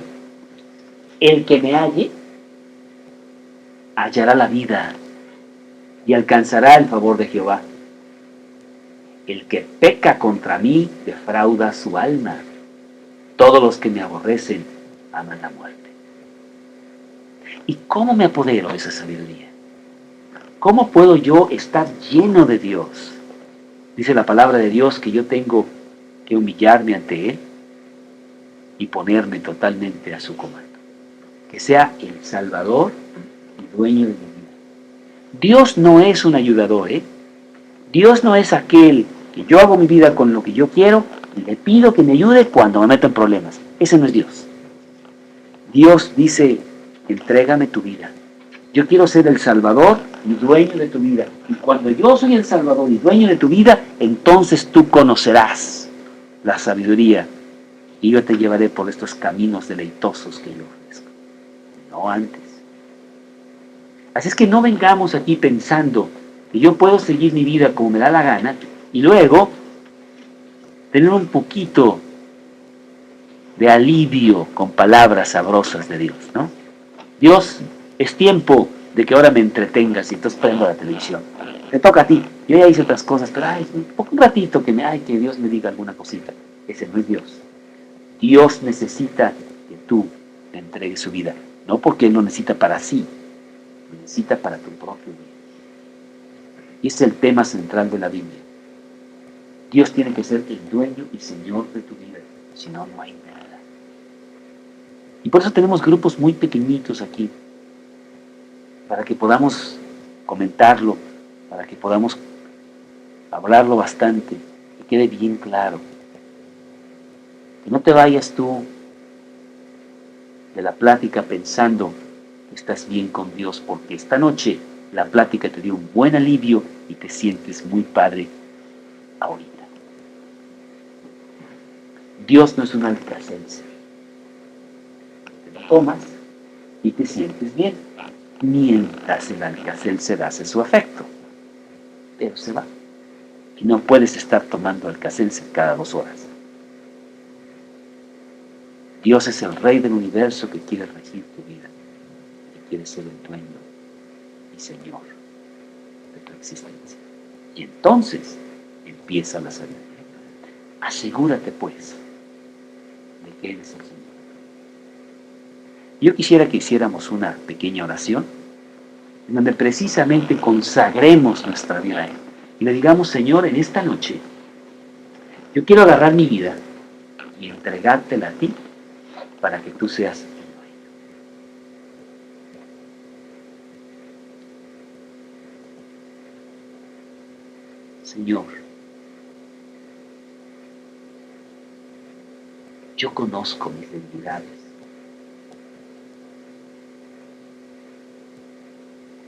el que me halle, hallará la vida y alcanzará el favor de Jehová. El que peca contra mí, defrauda su alma. Todos los que me aborrecen aman la muerte. ¿Y cómo me apodero de esa sabiduría? ¿Cómo puedo yo estar lleno de Dios? Dice la palabra de Dios que yo tengo que humillarme ante Él y ponerme totalmente a su comando. Que sea el Salvador y dueño de mi vida. Dios no es un ayudador, ¿eh? Dios no es aquel que yo hago mi vida con lo que yo quiero y le pido que me ayude cuando me meto en problemas. Ese no es Dios. Dios dice, entrégame tu vida. Yo quiero ser el Salvador y dueño de tu vida. Y cuando yo soy el Salvador y dueño de tu vida, entonces tú conocerás la sabiduría y yo te llevaré por estos caminos deleitosos que yo ofrezco. No antes. Así es que no vengamos aquí pensando que yo puedo seguir mi vida como me da la gana y luego tener un poquito de alivio con palabras sabrosas de Dios, ¿no? Dios, es tiempo de que ahora me entretengas y entonces prendo la televisión. Te toca a ti. Yo ya hice otras cosas, pero un ratito que Dios me diga alguna cosita. Ese no es Dios. Dios necesita que tú le entregues su vida. No porque Él lo necesita para sí, lo necesita para tu propio bien. Y ese es el tema central de la Biblia. Dios tiene que ser el dueño y Señor de tu vida. Si no, no hay nada. Y por eso tenemos grupos muy pequeñitos aquí, para que podamos comentarlo, para que podamos hablarlo bastante, que quede bien claro. Que no te vayas tú de la plática pensando que estás bien con Dios, porque esta noche la plática te dio un buen alivio y te sientes muy padre ahorita. Dios no es un alcacelser. Te lo tomas y te sientes bien, mientras el alcacelser hace su efecto. Pero se va. Y no puedes estar tomando alcacelser cada 2 horas. Dios es el Rey del universo que quiere regir tu vida, que quiere ser el dueño y Señor de tu existencia. Y entonces empieza la sabiduría. Asegúrate pues de que Él es el Señor. Yo quisiera que hiciéramos una pequeña oración en donde precisamente consagremos nuestra vida a Él y le digamos, Señor, en esta noche yo quiero agarrar mi vida y entregártela a ti para que tú seas el dueño. Señor, yo conozco mis debilidades.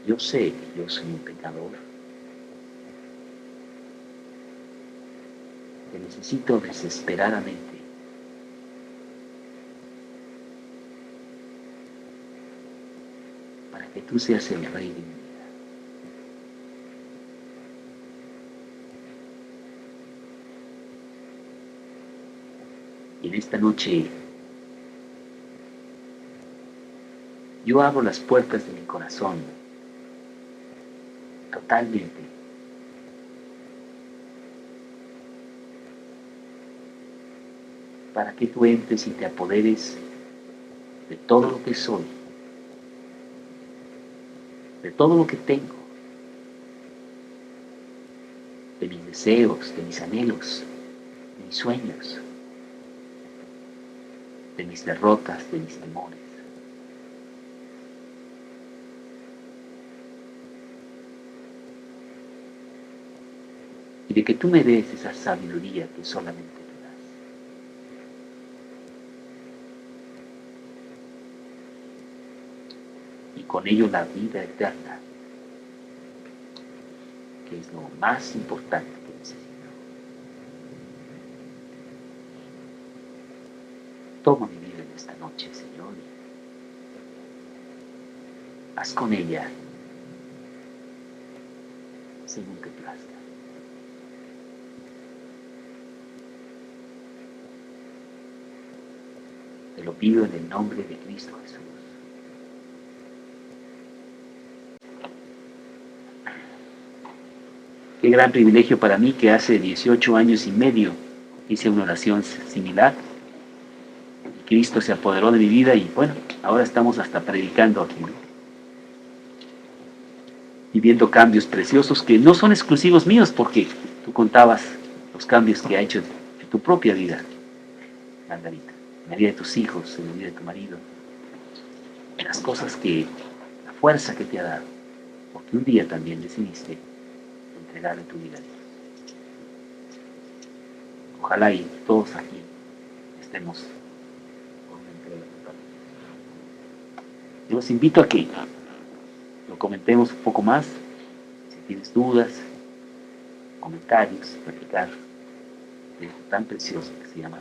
Yo sé que yo soy un pecador. Te necesito desesperadamente. Para que tú seas el Rey de mi vida. Y en esta noche yo abro las puertas de mi corazón totalmente para que tú entres y te apoderes de todo lo que soy, de todo lo que tengo, de mis deseos, de mis anhelos, de mis sueños, de mis derrotas, de mis temores. de que tú me des esa sabiduría que solamente tú das. Y con ello la vida eterna, que es lo más importante que necesito. Toma mi vida en esta noche, Señor, y haz con ella según te plazca. Te lo pido en el nombre de Cristo Jesús. Qué gran privilegio para mí que hace 18 años y medio hice una oración similar. Y Cristo se apoderó de mi vida y bueno, ahora estamos hasta predicando aquí, ¿no? Viviendo cambios preciosos que no son exclusivos míos, porque tú contabas los cambios que ha hecho en tu propia vida, Margarita, en la vida de tus hijos, en la vida de tu marido, en las cosas que, la fuerza que te ha dado, porque un día también decidiste entregarle tu vida a Dios. Ojalá y todos aquí estemos con una entrega total. Yo los invito a que lo comentemos un poco más. Si tienes dudas, comentarios, platicar de esto tan precioso que se llama